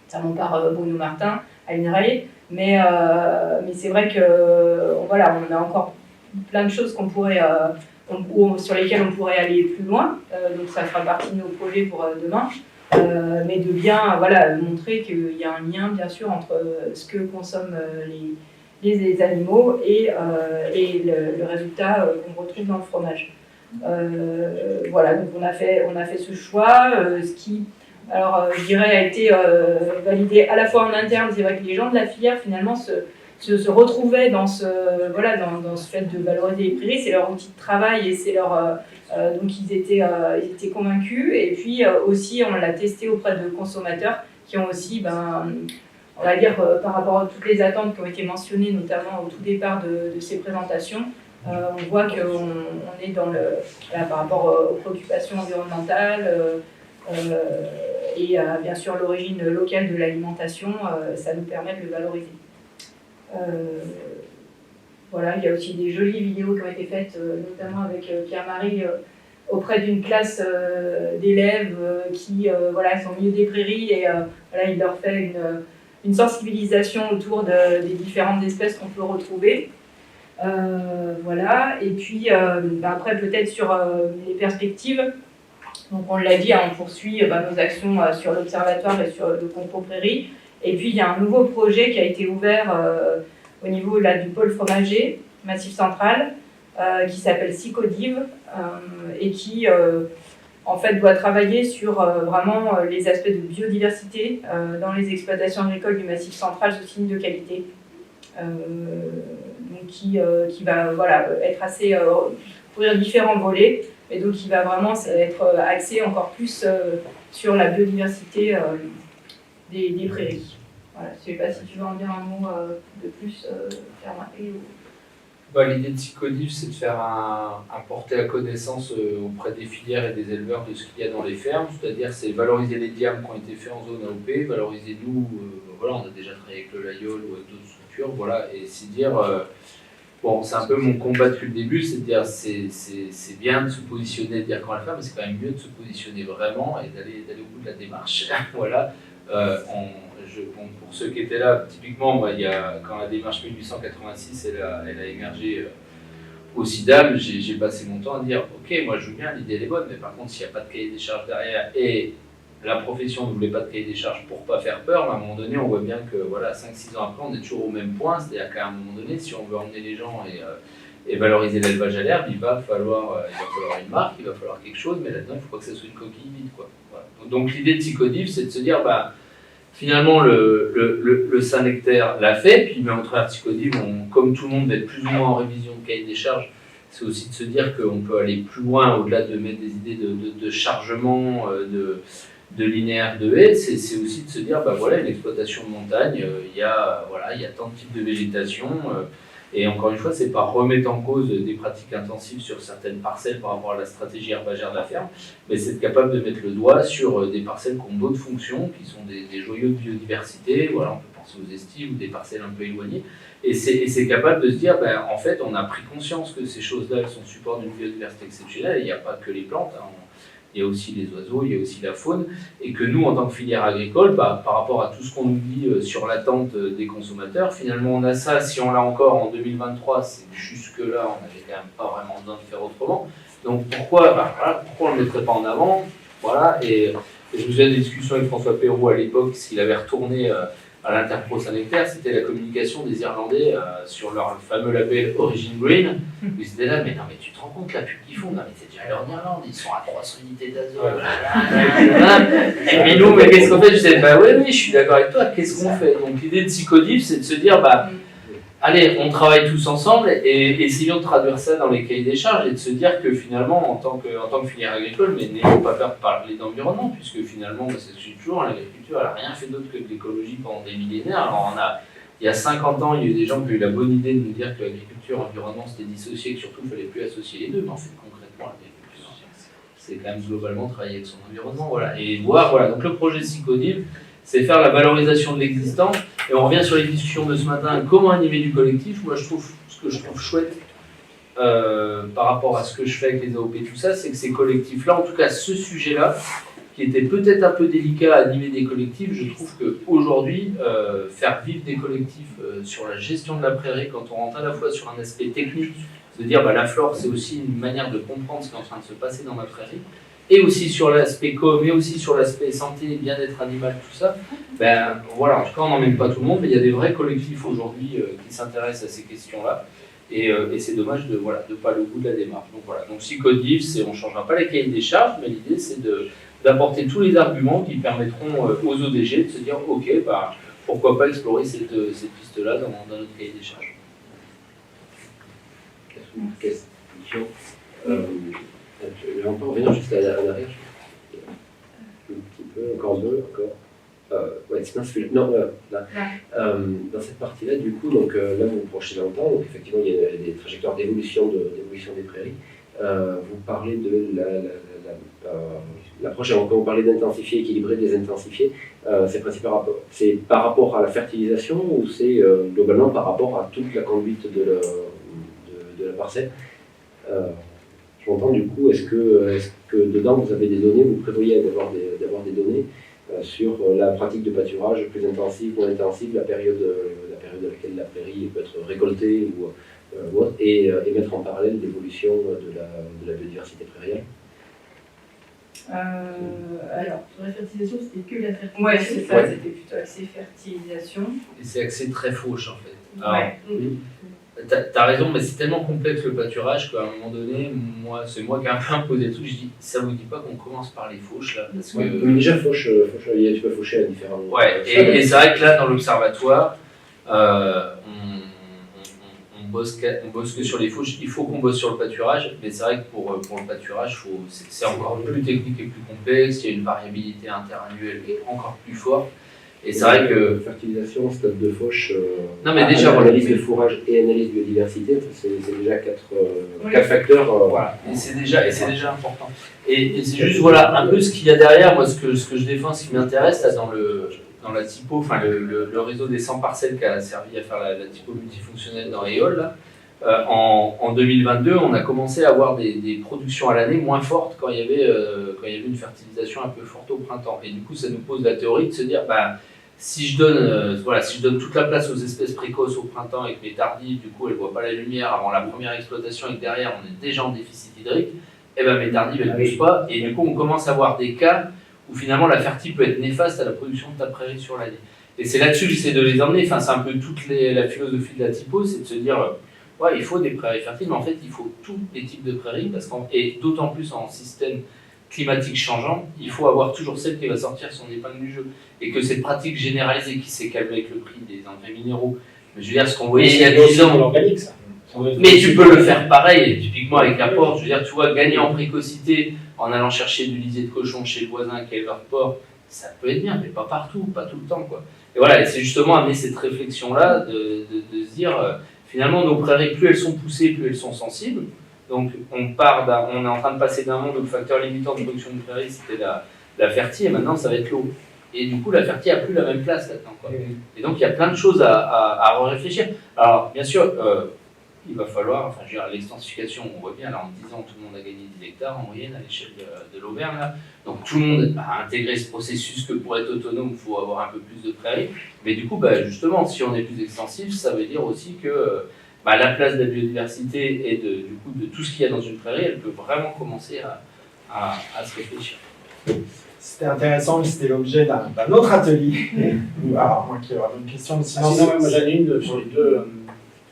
notamment par Bruno Martin à l'INRAE, mais c'est vrai qu'on a encore plein de choses qu'on pourrait... sur lesquels on pourrait aller plus loin, donc ça fera partie de nos projets pour demain, mais de bien montrer qu'il y a un lien bien sûr entre ce que consomment les animaux et le résultat qu'on retrouve dans le fromage. Donc on a fait ce choix, ce qui, je dirais, a été validé à la fois en interne. C'est vrai que les gens de la filière finalement se retrouvaient dans ce fait de valoriser les prairies, c'est leur outil de travail et c'est donc ils étaient convaincus. Et puis aussi on l'a testé auprès de consommateurs qui ont aussi, on va dire par rapport à toutes les attentes qui ont été mentionnées, notamment au tout départ de ces présentations, on voit qu'on est dans par rapport aux préoccupations environnementales et bien sûr l'origine locale de l'alimentation, ça nous permet de le valoriser. Il y a aussi des jolies vidéos qui ont été faites, notamment avec Pierre-Marie, auprès d'une classe d'élèves qui sont au milieu des prairies et il leur fait une sensibilisation autour des différentes espèces qu'on peut retrouver. Et puis après peut-être sur les perspectives, donc on l'a dit, on poursuit nos actions sur l'observatoire et sur le concours prairie. Et puis il y a un nouveau projet qui a été ouvert au niveau du pôle fromager, Massif Central, qui s'appelle Psychodive et qui en fait doit travailler sur vraiment les aspects de biodiversité dans les exploitations agricoles du Massif Central sous signe de qualité. Donc qui va être assez couvrir différents volets, et donc qui va vraiment être axé encore plus sur la biodiversité des prairies. Voilà, je ne sais pas si tu veux en dire un mot de plus, Pierre-Marie. L'idée de Psychodif, c'est de faire porter la connaissance auprès des filières et des éleveurs de ce qu'il y a dans les fermes, c'est-à-dire c'est valoriser les diams qui ont été faits en zone AOP, valoriser nous, voilà, on a déjà travaillé avec le Layol ou avec d'autres structures, voilà, et c'est dire, bon, c'est un peu mon combat depuis le début, c'est de dire c'est bien de se positionner, de dire qu'on va le faire, mais c'est quand même mieux de se positionner vraiment et d'aller au bout de la démarche, voilà. Pour ceux qui étaient là, typiquement, moi, quand la démarche 1886 elle a émergé au CIDAM, j'ai passé mon temps à dire ok, moi je veux bien, l'idée elle est bonne, mais par contre, s'il n'y a pas de cahier des charges derrière et la profession ne voulait pas de cahier des charges pour pas faire peur, à un moment donné, on voit bien que voilà, 5-6 ans après, on est toujours au même point, c'est-à-dire qu'à un moment donné, si on veut emmener les gens et valoriser l'élevage à l'herbe, il va falloir une marque, il va falloir quelque chose, mais là-dedans, il ne faut pas que ça soit une coquille vide, quoi. Voilà. Donc l'idée de Psychodif, c'est de se dire, finalement, le Saint-Nectaire l'a fait, puis au travers de Psychodif, comme tout le monde va être plus ou moins en révision de cahier des charges, c'est aussi de se dire qu'on peut aller plus loin, au-delà de mettre des idées de chargement, de linéaire de haies, c'est aussi de se dire, voilà, une exploitation de montagne, il y a tant de types de végétation, et encore une fois, c'est pas remettre en cause des pratiques intensives sur certaines parcelles par rapport à la stratégie herbagère de la ferme, mais c'est être capable de mettre le doigt sur des parcelles qui ont d'autres fonctions, qui sont des joyaux de biodiversité, voilà, on peut penser aux estives ou des parcelles un peu éloignées, et c'est capable de se dire, en fait, on a pris conscience que ces choses-là, elles sont support d'une biodiversité exceptionnelle, et il n'y a pas que les plantes, hein, il y a aussi les oiseaux, il y a aussi la faune, et que nous, en tant que filière agricole, par rapport à tout ce qu'on nous dit sur l'attente des consommateurs, finalement on a ça, si on l'a encore en 2023, c'est jusque-là, on n'avait quand même pas vraiment besoin de faire autrement. Donc pourquoi on ne le mettrait pas en avant, voilà, et je me souviens des discussions avec François Perrault à l'époque, s'il avait retourné à l'Interpro Saint-Nectaire, c'était la communication des Irlandais sur leur fameux label Origin Green. Ils étaient là, mais non, mais tu te rends compte la pub qu'ils font? Non, mais c'est déjà leur Irlande, ils sont à 300 unités d'azote. Mais nous, mais qu'est-ce qu'on fait? Je disais, oui, je suis d'accord avec toi, qu'est-ce qu'on fait? Donc l'idée de Psychodif, c'est de se dire, allez, on travaille tous ensemble et essayons de traduire ça dans les cahiers des charges et de se dire que finalement, en tant que filière agricole, mais n'ayons pas peur de parler d'environnement, puisque finalement, c'est toujours, l'agriculture, elle n'a rien fait d'autre que de l'écologie pendant des millénaires. Alors il y a 50 ans, il y a eu des gens qui ont eu la bonne idée de nous dire que l'agriculture et l'environnement c'était dissocié et que surtout il ne fallait plus associer les deux, mais en fait concrètement l'agriculture, c'est quand même globalement travailler avec son environnement. Voilà. Et voilà, donc le projet Psychodif, c'est faire la valorisation de l'existant. Et on revient sur les discussions de ce matin, comment animer du collectif. Moi, ce que je trouve chouette par rapport à ce que je fais avec les AOP, tout ça, c'est que ces collectifs-là, en tout cas ce sujet-là, qui était peut-être un peu délicat à animer des collectifs, je trouve qu'aujourd'hui, faire vivre des collectifs sur la gestion de la prairie, quand on rentre à la fois sur un aspect technique, se dire la flore, c'est aussi une manière de comprendre ce qui est en train de se passer dans ma prairie, et aussi sur l'aspect com, et aussi sur l'aspect santé, bien-être animal, tout ça, voilà, en tout cas on n'emmène pas tout le monde, mais il y a des vrais collectifs aujourd'hui qui s'intéressent à ces questions-là, et c'est dommage de ne pas aller au bout de la démarche. Donc voilà, donc Psychodif, on ne changera pas les cahiers des charges, mais l'idée c'est d'apporter tous les arguments qui permettront aux ODG de se dire ok, pourquoi pas explorer cette piste-là dans notre cahier des charges. Une question. Je vais encore revenir juste à l'arrière. Un petit peu, encore deux, encore. Là. Dans cette partie-là, du coup, donc, là vous projetez longtemps, donc effectivement il y a des trajectoires d'évolution des prairies. Vous parlez de l'approche, quand vous parlez d'intensifier, équilibrer, désintensifier, c'est par rapport à la fertilisation ou c'est globalement par rapport à toute la conduite de la parcelle? Je m'entends du coup, est-ce que dedans vous avez des données, vous prévoyez d'avoir des données sur la pratique de pâturage plus intensive ou intensive, la période à laquelle la prairie peut être récoltée ou autre, et mettre en parallèle l'évolution de la biodiversité prairiale? Alors, sur la fertilisation, c'était que la fertilisation. Ouais, c'est ça, c'était plutôt axé fertilisation. Et c'est axé très fauche en fait. Alors, Ouais. T'as raison, mais c'est tellement complexe le pâturage qu'à un moment donné, c'est moi qui ai un peu imposé le truc, je dis, ça vous dit pas qu'on commence par les fauches là, parce que... Mais déjà, tu peux faucher à différents... Ouais, et c'est vrai que là, dans l'observatoire, on bosse que sur les fauches. Il faut qu'on bosse sur le pâturage, mais c'est vrai que pour le pâturage, c'est encore plus technique et plus complexe. Il y a une variabilité interannuelle qui est encore plus forte. Et c'est vrai que fertilisation, stade de fauche, non, mais déjà, analyse de fourrage et analyse biodiversité, c'est déjà quatre facteurs. Voilà, et c'est déjà important. Et c'est juste voilà un peu ce qu'il y a derrière. Moi, ce que je défends, ce qui m'intéresse là dans la typo, enfin le réseau des 100 parcelles qui a servi à faire la typo multifonctionnelle dans EOL là. En 2022, on a commencé à avoir des productions à l'année moins fortes quand il y avait une fertilisation un peu forte au printemps. Et du coup, ça nous pose la théorie de se dire, si je donne toute la place aux espèces précoces au printemps et que les tardives, du coup, elles ne voient pas la lumière avant la première exploitation et que derrière, on est déjà en déficit hydrique, et ben mes tardives, elles ne poussent pas. Et du coup, on commence à avoir des cas où finalement la fertie peut être néfaste à la production de ta prairie sur l'année. Et c'est là-dessus que j'essaie de les emmener. Enfin, c'est un peu la philosophie de la typo, c'est de se dire, il faut des prairies fertiles, mais en fait, il faut tous les types de prairies, et d'autant plus en système climatique changeant, il faut avoir toujours celle qui va sortir son épingle du jeu. Et que cette pratique généralisée qui s'est calmée avec le prix des engrais minéraux, mais je veux dire, ce qu'on voyait il y a 10 ans, l'organique, ça. Mais tu peux le faire pareil, typiquement avec la porc, je veux dire, tu vois, gagner en précocité en allant chercher du lisier de cochon chez le voisin qui est éleveur de porc, ça peut être bien, mais pas partout, pas tout le temps, quoi. Et voilà, et c'est justement amener cette réflexion-là de se dire, finalement, nos prairies, plus elles sont poussées, plus elles sont sensibles. Donc, on est en train de passer d'un monde où le facteur limitant de production de prairies, c'était la fertie, et maintenant, ça va être l'eau. Et du coup, la fertie n'a plus la même place là-dedans, quoi. Et donc, il y a plein de choses à réfléchir. Alors, bien sûr, il va falloir, je veux dire, l'extensification, on voit bien, là, en 10 ans, tout le monde a gagné 10 hectares en moyenne à l'échelle de l'Auvergne, là. Donc, tout le monde a intégré ce processus que pour être autonome, il faut avoir un peu plus de prairies. Mais du coup, justement, si on est plus extensif, ça veut dire aussi que la place de la biodiversité et du coup, de tout ce qu'il y a dans une prairie, elle peut vraiment commencer à se réfléchir. C'était intéressant, mais c'était l'objet d'un autre atelier. Alors, moi qui aurais une question de silence. Sinon, moi j'en ai une sur les deux.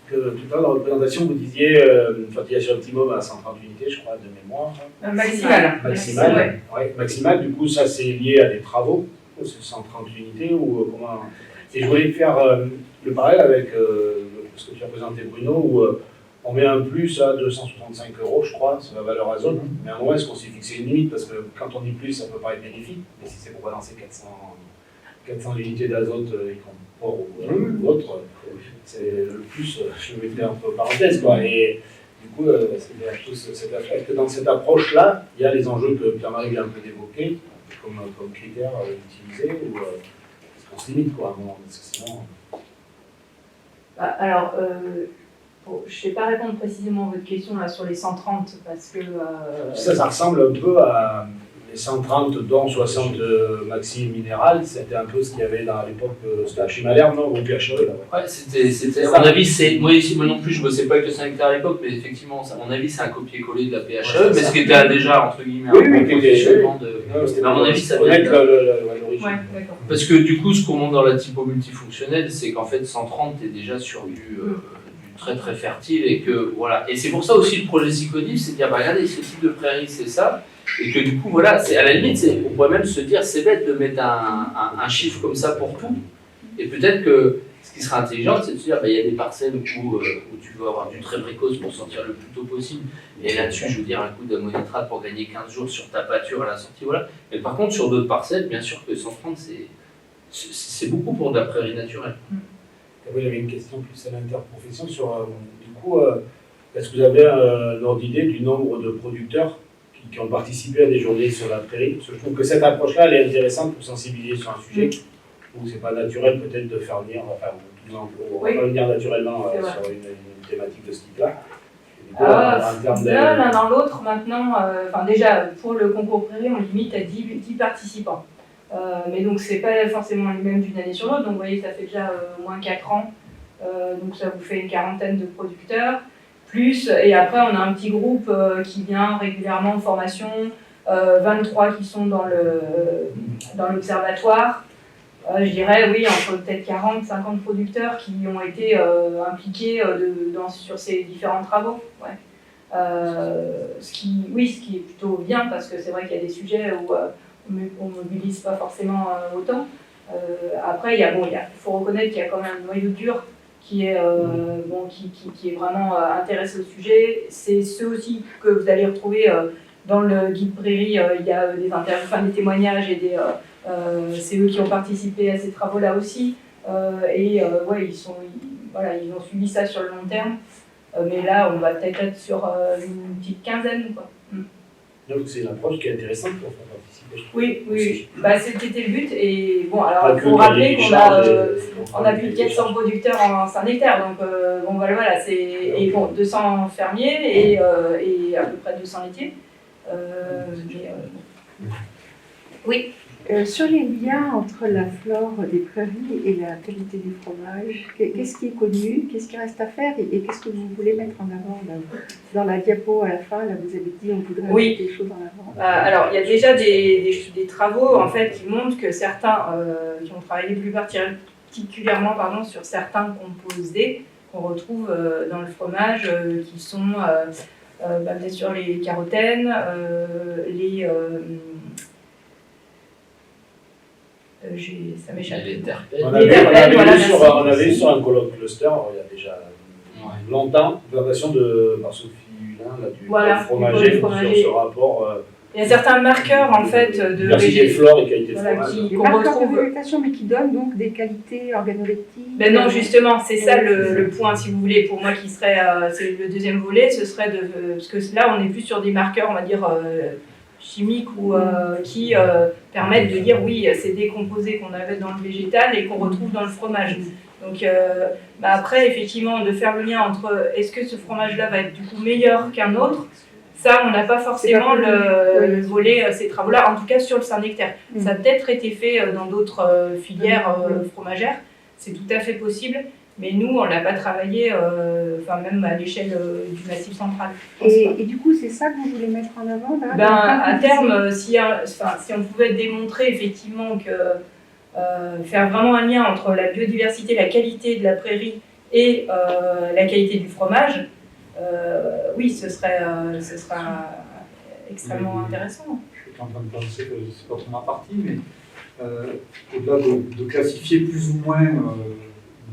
Tout à l'heure, dans la présentation, vous disiez fertilisation optimum à 130 unités, je crois, de mémoire. Maximal. Maximal, du coup, ça c'est lié à des travaux, c'est 130 unités ou comment. Et je voulais faire le parallèle avec ce que tu as présenté, Bruno, où on met un plus à 265 €, je crois, sur la valeur azote. Mais à un moment, est-ce qu'on s'est fixé une limite? Parce que quand on dit plus, ça peut paraître bénéfique, mais si c'est pour balancer 400 unités d'azote, y compris porc ou autre, c'est le plus, je vais mettre un peu parenthèse, quoi. Et du coup, est-ce que dans cette approche-là, il y a les enjeux que Pierre-Marie vient un peu d'évoquer comme critères utilisés, ou est-ce qu'on se limite, quoi, à un moment, parce que sinon. Alors, je ne vais pas répondre précisément à votre question là, sur les 130 parce que. Ça ressemble un peu à les 130 dont 60 maxi minérales, c'était un peu ce qu'il y avait à l'époque, c'était chez Malherbe, non, au PHE là. Ouais, c'était à mon avis, moi non plus, je ne bossais pas avec le 5 hectares à l'époque, mais effectivement, à mon avis, c'est un copier-coller de la PHE, mais ce qui était déjà, entre guillemets, un positionnement de. Mais à mon avis, ça vient l'origine. Ouais, d'accord. Parce que du coup, ce qu'on montre dans la typo multifonctionnelle, c'est qu'en fait, 130 est déjà sur du très très fertile et que voilà. Et c'est pour ça aussi le projet Sycodif, c'est de dire, regardez, ce type de prairie, c'est ça. Et que du coup, voilà, c'est à la limite, on pourrait même se dire, c'est bête de mettre un chiffre comme ça pour tout. Et peut-être que ce qui serait intelligent, c'est de se dire, il y a des parcelles où tu veux avoir du très précoce pour sortir le plus tôt possible. Et là-dessus, je veux dire, un coup d'ammonitrate pour gagner 15 jours sur ta pâture à la sortie, voilà. Mais par contre, sur d'autres parcelles, bien sûr que 130, c'est beaucoup pour de la prairie naturelle. Oui, j'avais une question plus à l'interprofession sur, du coup, est-ce que vous avez un ordre d'idée du nombre de producteurs qui ont participé à des journées sur la prairie? Parce que je trouve que cette approche-là, elle est intéressante pour sensibiliser sur un sujet où c'est pas naturel peut-être de faire venir, on va pas venir naturellement sur une thématique de ce type-là. L'un dans l'autre, maintenant, déjà, pour le concours prairie, on limite à 10 participants. Mais donc, c'est pas forcément les mêmes d'une année sur l'autre. Donc, vous voyez, ça fait déjà au moins 4 ans. Donc, ça vous fait une quarantaine de producteurs. Et après, on a un petit groupe qui vient régulièrement en formation. 23 qui sont dans l'observatoire. Je dirais, oui, entre peut-être 40, 50 producteurs qui ont été impliqués sur ces différents travaux. Ouais. Ce qui est plutôt bien, parce que c'est vrai qu'il y a des sujets où on ne mobilise pas forcément autant. Après, il faut reconnaître qu'il y a quand même un noyau dur qui est, qui est vraiment intéressé au sujet. C'est ceux aussi que vous allez retrouver dans le guide Prairie. Il y a des interviews, enfin, des témoignages et c'est eux qui ont participé à ces travaux-là aussi. Ils ont suivi ça sur le long terme. Mais là, on va peut-être être sur une petite quinzaine, quoi. Donc c'est une approche qui est intéressante pour faire participer. Oui. Bah, c'était le but. Et bon, alors il faut rappeler qu'on a plus de 400 producteurs en Saint-Nectaire. Donc voilà, et bon, 200 fermiers et à peu près 200 laitiers. Oui. Sur les liens entre la flore des prairies et la qualité du fromage, qu'est-ce qui est connu, qu'est-ce qui reste à faire et qu'est-ce que vous voulez mettre en avant là, dans la diapo à la fin, là vous avez dit on voudrait mettre des choses en avant. Alors il y a déjà des travaux en fait qui montrent que certains qui ont travaillé plus particulièrement sur certains composés qu'on retrouve dans le fromage qui sont bien sûr les carotènes, ça m'échappe. Les terpènes. On avait eu sur un colloque cluster, il y a déjà longtemps, une présentation par Sophie Hulin du fromager sur ce rapport. Il y a certains marqueurs en fait de diversité de flore et qualité de fromage. Des marqueurs de végétation, mais qui donnent donc des qualités organoleptiques. Ben non, justement, c'est ça le point, si vous voulez, pour moi qui serait, c'est le deuxième volet, ce serait parce que là on est plus sur des marqueurs, on va dire, chimiques ou qui permettent de dire oui, c'est des composés qu'on avait dans le végétal et qu'on retrouve dans le fromage. Donc après, effectivement, de faire le lien entre est-ce que ce fromage-là va être du coup meilleur qu'un autre, ça, on n'a pas forcément le volet, ces travaux-là, en tout cas sur le Saint-Nectaire. Ça a peut-être été fait dans d'autres filières fromagères, c'est tout à fait possible, mais nous, on ne l'a pas travaillé, même à l'échelle du Massif central. Et du coup, c'est ça que vous voulez mettre en avant là, à terme, si on pouvait démontrer effectivement que faire vraiment un lien entre la biodiversité, la qualité de la prairie et la qualité du fromage, oui, ce sera extrêmement intéressant. Je suis en train de penser que c'est pas trop ma partie, mais au-delà de classifier plus ou moins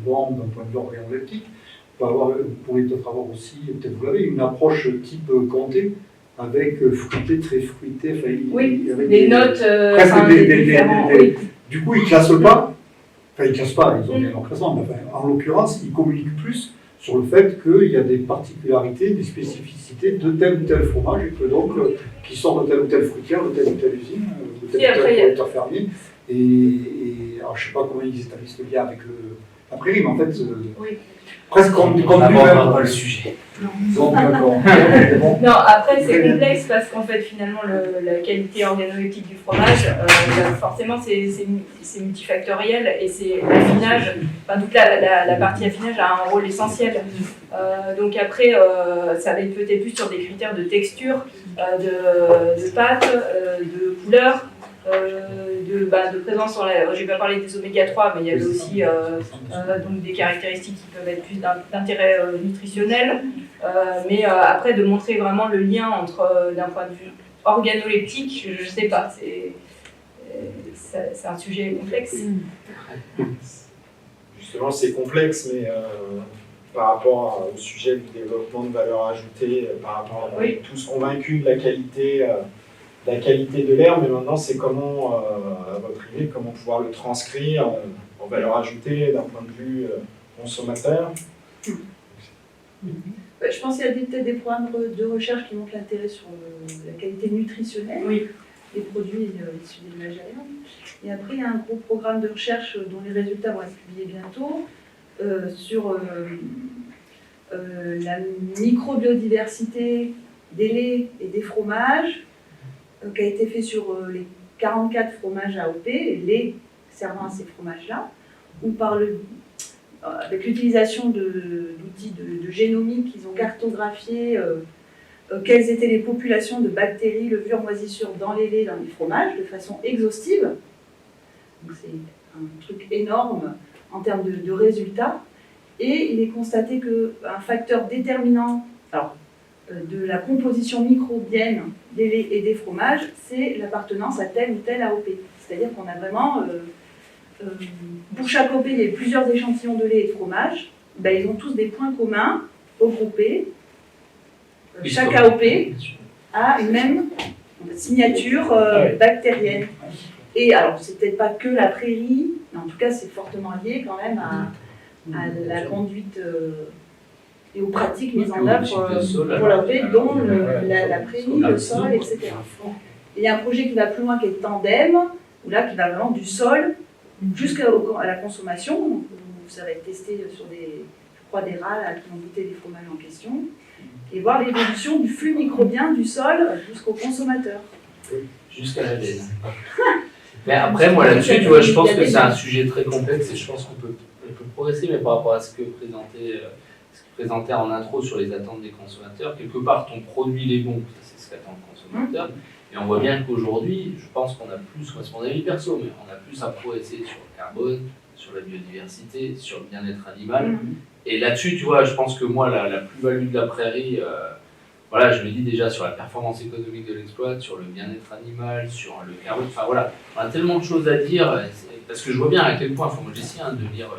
bon d'un point de vue organoleptique, vous pourriez peut-être avoir aussi, peut-être vous l'avez, une approche type comté, avec fruité, très fruité. Avec des notes. Du coup, ils ne classent pas, ils ne classent pas, ils ont bien leur classement, mais en l'occurrence, ils communiquent plus sur le fait qu'il y a des particularités, des spécificités de tel ou tel fromage, et que donc, qui sort de telle ou telle fruitière, de telle ou telle usine, de tel ou tel producteur fermier. Et alors, je ne sais pas comment ils établissent le lien avec la prairie, mais en fait, presque comme on n'aborde pas le sujet. Donc, d'accord. Non, après c'est complexe parce qu'en fait finalement la qualité organoleptique du fromage, forcément c'est multifactoriel et c'est l'affinage, toute la partie affinage a un rôle essentiel. Donc après ça va être peut-être plus sur des critères de texture, de pâte, de couleur. De présence sur je vais pas parler des oméga 3, mais il y avait aussi donc des caractéristiques qui peuvent être plus d'intérêt nutritionnel, mais après de montrer vraiment le lien entre d'un point de vue organoleptique, je sais pas, c'est un sujet complexe. Justement, c'est complexe, mais par rapport au sujet du développement de valeur ajoutée, par rapport à tous convaincus de la qualité de l'air, mais maintenant c'est comment, à votre idée, comment pouvoir le transcrire en valeur ajoutée d'un point de vue consommateur. Je pense qu'il y a peut-être des programmes de recherche qui montrent l'intérêt sur la qualité nutritionnelle des produits issus des ménages aériens. Et après, il y a un gros programme de recherche dont les résultats vont être publiés bientôt sur la microbiodiversité des laits et des fromages, qui a été fait sur les 44 fromages AOP, les laits servant à ces fromages-là, où avec l'utilisation d'outils de génomique, ils ont cartographié quelles étaient les populations de bactéries, levures, moisissures dans les laits, dans les fromages, de façon exhaustive. Donc c'est un truc énorme en termes de résultats. Et il est constaté qu'un facteur déterminant de la composition microbienne des laits et des fromages, c'est l'appartenance à tel ou tel AOP. C'est-à-dire qu'on a vraiment, pour chaque AOP, il y a plusieurs échantillons de lait et de fromage, ben, ils ont tous des points communs regroupés. Ils Chaque sont- AOP a une même signature bactérienne. Et alors, c'est peut-être pas que la prairie, mais en tout cas, c'est fortement lié quand même à la conduite et aux pratiques mises en œuvre pour l'AOP, dont la prairie, le sol, etc. Il y a un projet qui va plus loin qui est Tandem, où là, qui va vraiment du sol jusqu'à la consommation. Donc, ça va être testé sur des rats là, qui vont goûter des fromages en question, et voir l'évolution du flux microbien du sol jusqu'au consommateur. Jusqu'à l'ADN. Mais après, moi là-dessus, tu vois, je pense que c'est un sujet très complexe et je pense qu'on peut progresser, mais par rapport à ce que présentait en intro sur les attentes des consommateurs, quelque part, ton produit il est bon, ça c'est ce qu'attend le consommateur. Et on voit bien qu'aujourd'hui, je pense qu'on a plus, moi c'est mon avis perso, mais on a plus à progresser sur le carbone, sur la biodiversité, sur le bien-être animal. Et là-dessus, tu vois, je pense que moi, la plus-value de la prairie, voilà, je me dis déjà sur la performance économique de l'exploit, sur le bien-être animal, sur le carbone, enfin voilà, on a tellement de choses à dire, parce que je vois bien à quel point, enfin moi j'essaie de lire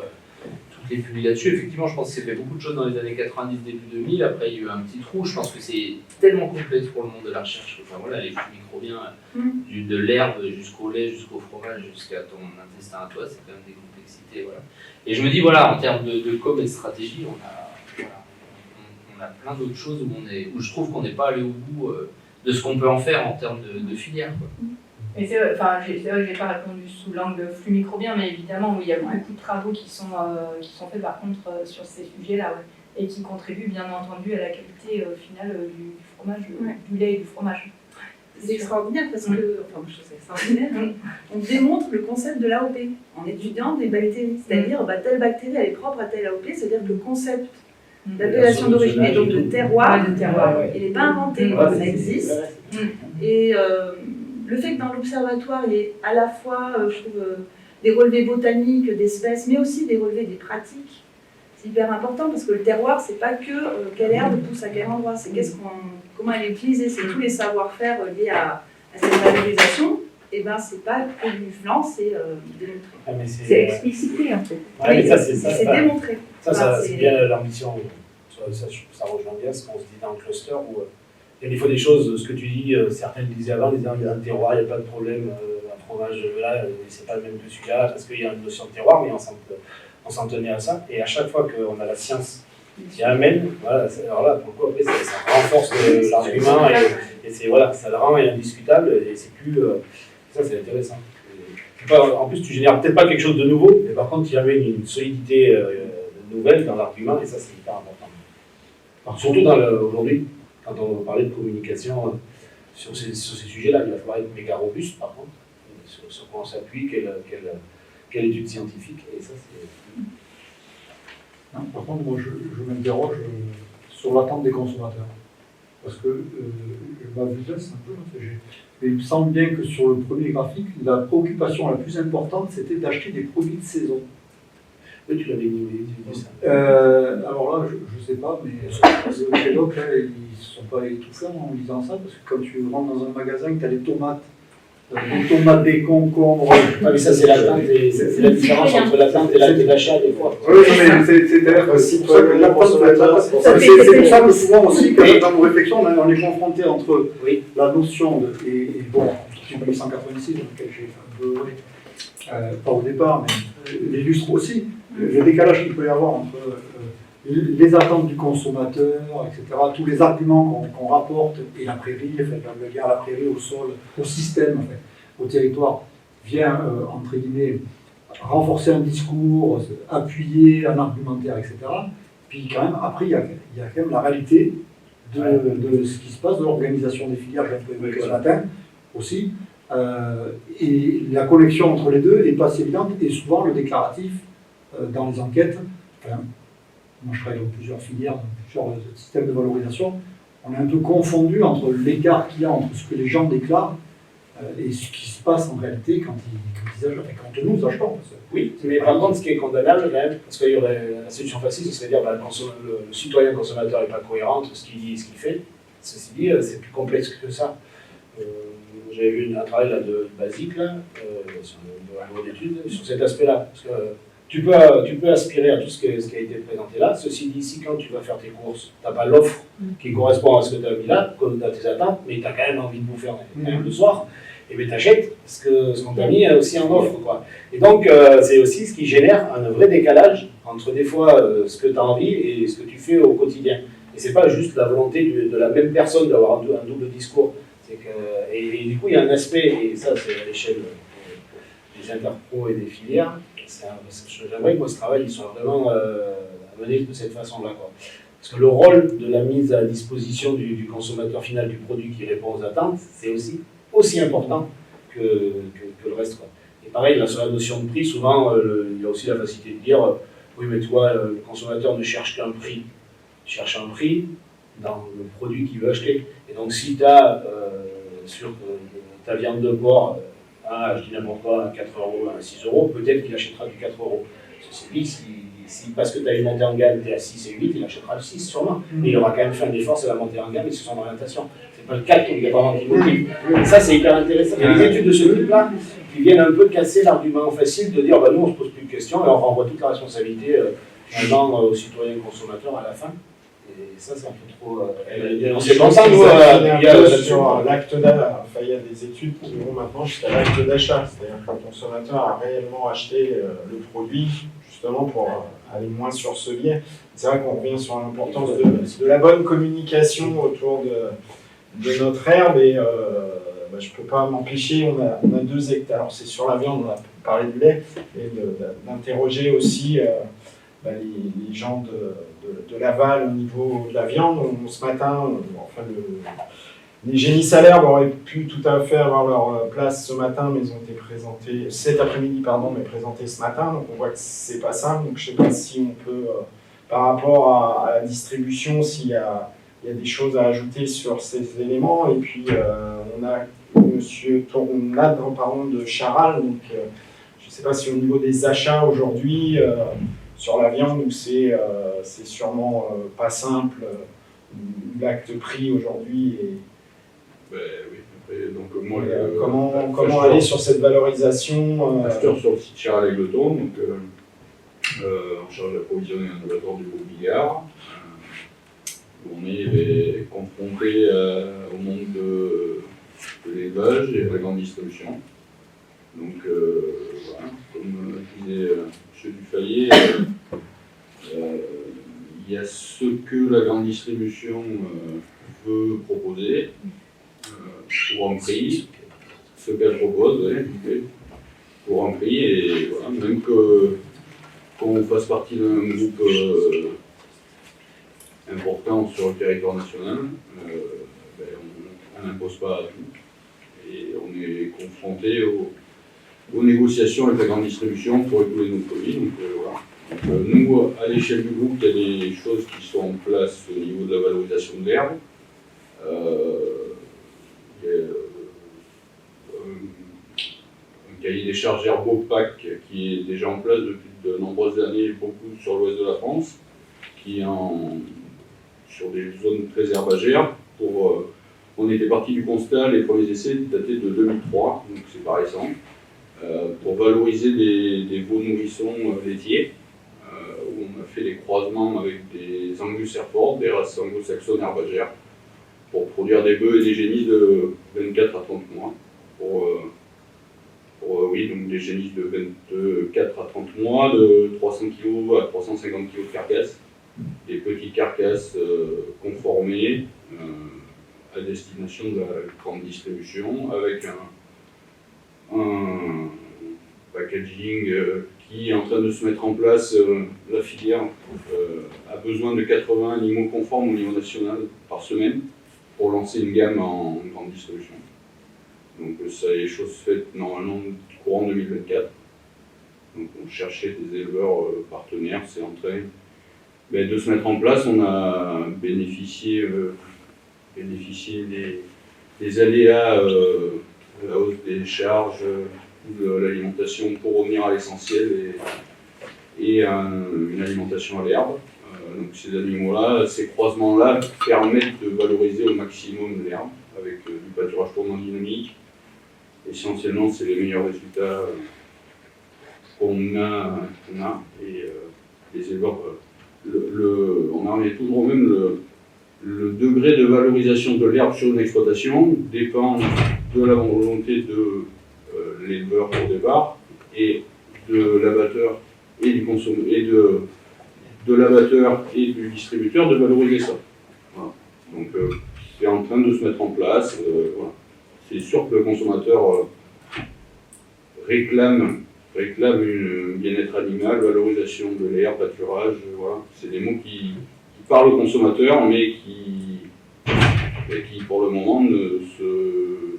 toutes les publis là-dessus. Effectivement, je pense que c'est fait beaucoup de choses dans les années 90, début 2000, après il y a eu un petit trou, je pense que c'est tellement complexe pour le monde de la recherche, enfin voilà, les flux microbiens, de l'herbe jusqu'au lait, jusqu'au fromage, jusqu'à ton intestin à toi, c'est quand même des complexités, voilà. Et je me dis, voilà, en termes de com et de stratégie, on a plein d'autres choses où je trouve qu'on n'est pas allé au bout de ce qu'on peut en faire en termes de filière, quoi. Mais c'est vrai que j'ai pas répondu sous l'angle flux microbien, mais évidemment, oui, il y a beaucoup de travaux qui sont faits par contre sur ces sujets-là, et qui contribuent bien entendu à la qualité finale du fromage, du lait et du fromage. C'est extraordinaire parce que, enfin, je trouve ça extraordinaire, on démontre le concept de l'AOP en étudiant des bactéries. C'est-à-dire, telle bactérie, elle est propre à telle AOP, c'est-à-dire que le concept d'appellation d'origine et donc de terroir, il n'est pas inventé, ça existe. Et le fait que dans l'observatoire, il y ait à la fois, je trouve, des relevés botaniques d'espèces, mais aussi des relevés des pratiques, c'est hyper important parce que le terroir, c'est pas que quelle herbe pousse à quel endroit, c'est comment elle est utilisée, c'est tous les savoir-faire liés à cette valorisation. Et ben c'est pas que du flanc, c'est démontré. C'est explicité en fait. Ouais, oui, c'est démontré. Ça, c'est bien l'ambition. Ça rejoint bien ce qu'on se dit dans le cluster où il y a des fois des choses, ce que tu dis, certains le disaient avant, il y a un terroir, il n'y a pas de problème, un fromage là, c'est pas le même que celui-là, parce qu'il y a une notion de terroir, mais on s'en tenait à ça. Et à chaque fois qu'on a la science qui amène, voilà, alors là, pour le coup, après, ça renforce l'argument et voilà, ça le rend indiscutable et c'est plus. Ça, c'est intéressant. En plus, tu génères peut-être pas quelque chose de nouveau, mais par contre, tu amènes une solidité nouvelle dans l'argument et ça, c'est hyper important. Alors, surtout aujourd'hui, quand on va parler de communication sur ces sujets-là, il va falloir être méga robuste, par contre, sur quoi on s'appuie, quelle étude scientifique, et ça, c'est. Non, par contre, moi, je m'interroge sur l'attente des consommateurs. Parce que ma vision, c'est un peu mais il me semble bien que sur le premier graphique, la préoccupation la plus importante, c'était d'acheter des produits de saison. Oui, tu l'avais dit ça. Alors là, je ne sais pas, mais les docs, là, ils ne sont pas étouffants en lisant ça, parce que quand tu rentres dans un magasin, tu as des tomates, des concombres. Ah, mais ça, c'est l'attente, c'est la différence entre l'attente et l'achat, des fois. Oui, mais c'est-à-dire que c'est pour ça que c'est pour ça que souvent aussi, dans nos réflexions, on est confronté entre la notion de. Et bon, en 1886, dans lequel j'ai un peu. Pas au départ, mais l'illustre aussi, le décalage qu'il peut y avoir entre les attentes du consommateur, etc., tous les arguments qu'on rapporte, et la prairie, le lien à la prairie, au sol, au système, au territoire, vient, entre guillemets, renforcer un discours, appuyer un argumentaire, etc. Puis quand même, après, il y a quand même la réalité de ce qui se passe, de l'organisation des filières, je l'ai un peu évoqué ce matin, aussi. Et la connexion entre les deux n'est pas si évidente, et souvent le déclaratif dans les enquêtes, moi je travaille dans plusieurs filières, dans plusieurs systèmes de valorisation, on est un peu confondu entre l'écart qu'il y a entre ce que les gens déclarent et ce qui se passe en réalité quand nous achetons. Oui, mais par contre, ce qui est condamnable quand même, parce qu'il y aurait la solution facile, ce serait de dire le citoyen consommateur n'est pas cohérent entre ce qu'il dit et ce qu'il fait. Ceci dit, c'est plus complexe que ça. J'avais vu un travail là, de basique, là, sur un niveau d'études, sur cet aspect-là. Parce que tu peux aspirer à tout ce qui a été présenté là. Ceci dit, si quand tu vas faire tes courses, tu n'as pas l'offre qui correspond à ce que tu as mis là, comme tu as tes attentes, mais tu as quand même envie de bouffer le soir, et bien tu achètes ce qu'on t'a mis aussi en offre, quoi. Et donc, c'est aussi ce qui génère un vrai décalage entre des fois ce que tu as envie et ce que tu fais au quotidien. Et c'est pas juste la volonté de la même personne d'avoir un double discours. Et du coup, il y a un aspect, et ça c'est à l'échelle des interpros et des filières, j'aimerais que ce travail il soit vraiment mené de cette façon-là. Parce que le rôle de la mise à disposition du consommateur final du produit qui répond aux attentes, c'est aussi important que le reste, quoi. Et pareil, là, sur la notion de prix, souvent, il y a aussi la facilité de dire oui, mais tu vois, le consommateur ne cherche qu'un prix. Il cherche un prix dans le produit qu'il veut acheter. Et donc, si tu as sur ta viande de porc, je dis n'importe quoi, à 4 euros, à 6 euros, peut-être qu'il achètera du 4 euros. Ceci dit, si parce que tu as une montée en gamme, tu es à 6 et 8, il achètera le 6 sûrement. Mais il aura quand même fait un effort sur la montée en gamme et sur son orientation. C'est pas le 4 obligatoirement qui motive. Et ça, c'est hyper intéressant. Il y a des études de ce type-là qui viennent un peu casser l'argument facile de dire nous, on ne se pose plus de questions et on renvoie toute la responsabilité finalement aux citoyens consommateurs à la fin. Et ça, c'est un peu trop. C'est pour ça, nous, il y a sur l'acte d'achat. Enfin, il y a des études qui vont maintenant jusqu'à l'acte d'achat. C'est-à-dire que le consommateur a réellement acheté le produit, justement pour aller moins sur ce biais. C'est vrai qu'on revient sur l'importance de la bonne communication autour de notre herbe. Et je ne peux pas m'empêcher, on a 2 hectares. Alors, c'est sur la viande, on a parlé du lait, et d'interroger aussi. Les gens de Laval au niveau de la viande. Ce matin, les génisses à l'herbe auraient pu tout à fait avoir leur place ce matin, mais ils ont été présentés cet après-midi, mais présentés ce matin. Donc on voit que c'est pas ça. Donc je ne sais pas si on peut, par rapport à la distribution, s'il y a des choses à ajouter sur ces éléments. Et puis on a M. Tournadre de Charal. Donc je ne sais pas si au niveau des achats aujourd'hui. Sur la viande, où c'est sûrement pas simple, l'acte prix aujourd'hui. Oui, après, donc moi, comment aller sur cette valorisation acheteur sur le site Charal Aigleton, donc en charge d'approvisionner un élevateur du Gros-Bigard. On est confronté au monde de l'élevage et de la grande distribution. Donc voilà, comme disait M. Dufayet, il y a ce que la grande distribution veut proposer pour un prix, ce qu'elle propose pour un prix, et voilà, même qu'on fasse partie d'un groupe important sur le territoire national, on n'impose pas à tout, et on est confronté aux négociations avec la grande distribution pour écouler nos produits. Donc, voilà. Donc, nous, à l'échelle du groupe, il y a des choses qui sont en place au niveau de la valorisation de l'herbe. Il y a un cahier des charges Herbopac qui est déjà en place depuis de nombreuses années, beaucoup sur l'ouest de la France, qui est sur des zones très herbagères. On était parti du constat, les premiers essais dataient de 2003, donc c'est pas récent. Pour valoriser des veaux nourrissons laitiers, où on a fait des croisements avec des Angus Hereford, des races anglo-saxonnes herbagères, pour produire des bœufs et des génisses de 24 à 30 mois. Donc des génisses de 24 à 30 mois, de 300 kg à 350 kg de carcasses, des petites carcasses conformées à destination de la grande distribution, avec un packaging qui est en train de se mettre en place. La filière a besoin de 80 animaux conformes au niveau national par semaine pour lancer une gamme en grande distribution. Donc ça est chose faite normalement courant 2024. Donc on cherchait des éleveurs partenaires, c'est en train de se mettre en place. On a bénéficié des aléas, la hausse des charges, de l'alimentation pour revenir à l'essentiel et une alimentation à l'herbe. Donc ces animaux-là, ces croisements-là permettent de valoriser au maximum l'herbe avec du pâturage tournant dynamique. Essentiellement, c'est les meilleurs résultats qu'on a et les éleveurs, on en est toujours même le degré de valorisation de l'herbe sur une exploitation dépend de la volonté de l'éleveur au départ et de l'abatteur et du consommateur de l'abatteur et du distributeur de valoriser ça. Voilà. Donc c'est en train de se mettre en place. Voilà. C'est sûr que le consommateur réclame une bien-être animal, valorisation de l'air, pâturage, voilà. C'est des mots qui parlent au consommateur, mais qui pour le moment ne se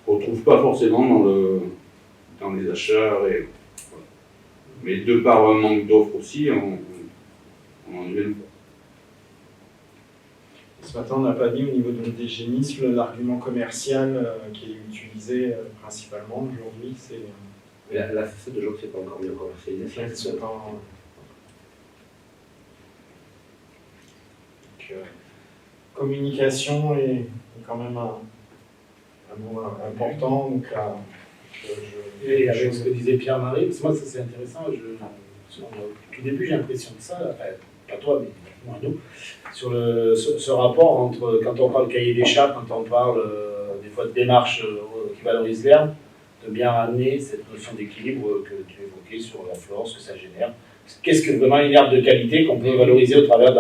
retrouvent pas forcément dans les achats réels. Voilà. Mais de par un manque d'offres aussi, on en est bien. Ce matin, on n'a pas dit au niveau des génismes, l'argument commercial qui est utilisé principalement aujourd'hui, c'est... La facette de gens qui ne sont pas encore bien commercialisée. Communication est quand même un mot important. Donc, et avec ce que disait Pierre-Marie, parce que moi ça c'est intéressant, au tout début j'ai l'impression de ça, enfin, pas toi mais moi nous, sur ce rapport entre quand on parle cahier des charges, quand on parle des fois de démarches qui valorisent l'herbe, de bien ramener cette notion d'équilibre que tu évoquais sur la flore, ce que ça génère. Qu'est-ce que vraiment une herbe de qualité qu'on peut valoriser au travers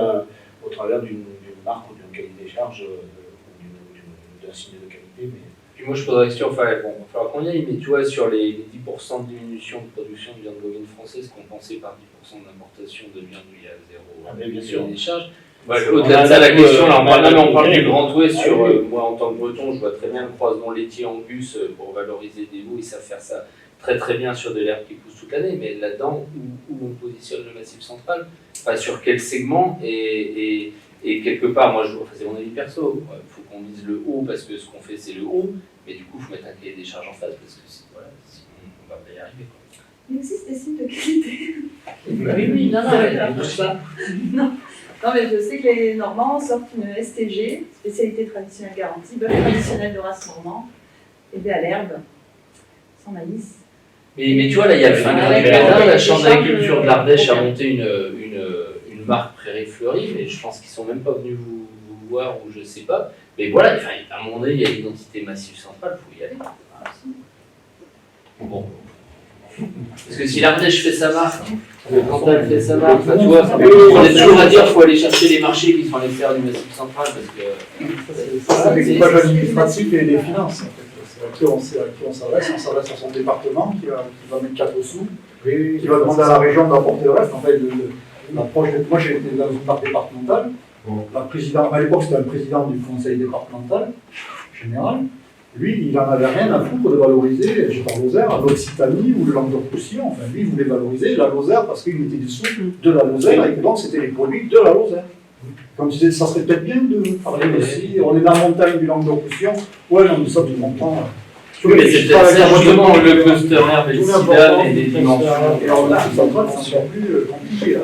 d'une marque ou d'un cahier des charges ou d'un signe de qualité. Mais... Puis moi je poserais la question, il va falloir qu'on y aille, mais tu vois, sur les 10% de diminution de production de viande bovine française compensée par 10% d'importation de viande où il y a zéro bien sûr. des charges. Au-delà de ça, la question, là, on parle du Grand Ouest sur, moi en tant que breton, je vois très bien le croisement laitier Angus pour valoriser des veaux, ils savent faire ça très très bien sur de l'herbe qui pousse toute l'année, mais là-dedans, où on positionne le Massif central, enfin, sur quel segment, et quelque part, moi, c'est mon avis perso, il faut qu'on vise le haut parce que ce qu'on fait c'est le haut, mais du coup, il faut mettre un cahier des charges en face parce que sinon on va pas y arriver. Il existe des signes de qualité. Oui, non, ça. Non, mais je sais que les Normands sortent une STG, spécialité traditionnelle garantie, bœuf traditionnel de race normand, élevé à l'herbe, sans maïs. Mais tu vois, là, il y a le fin graduat, la Chambre d'agriculture de l'Ardèche a monté une marque Prairie Fleurie, mais je pense qu'ils sont même pas venus vous voir ou je sais pas. Mais voilà, enfin, à un moment donné, il y a l'identité Massif central, il faut y aller. Bon. Parce que si l'Ardèche fait sa marque, le Cantal fait sa marque, tu vois, on est toujours à dire qu'il faut aller chercher les marchés qui sont à l'extérieur du Massif central, parce que... C'est l'équipage administratif et les finances, en fait. C'est à qui on s'adresse, on s'adresse à son département qui va mettre 4 sous, qui va demander à la région d'apporter le reste. En fait, moi j'ai été dans une marque départementale, à l'époque c'était un président du conseil départemental général, lui il en avait rien à foutre de valoriser, je parle Lozère, l'Occitanie ou le Languedoc-Roussillon, enfin lui il voulait valoriser la Lozère parce qu'il mettait des sous de la Lozère et que donc c'était les produits de la Lozère. Comme je disais, ça serait peut-être bien de parler aussi, on est dans la montagne du Languedoc-Roussillon, ouais non mais ça tu comprends. Oui, mais c'est justement le cluster herbe et le sidal et des dimensions. Et en Massif central c'est encore plus compliqué là.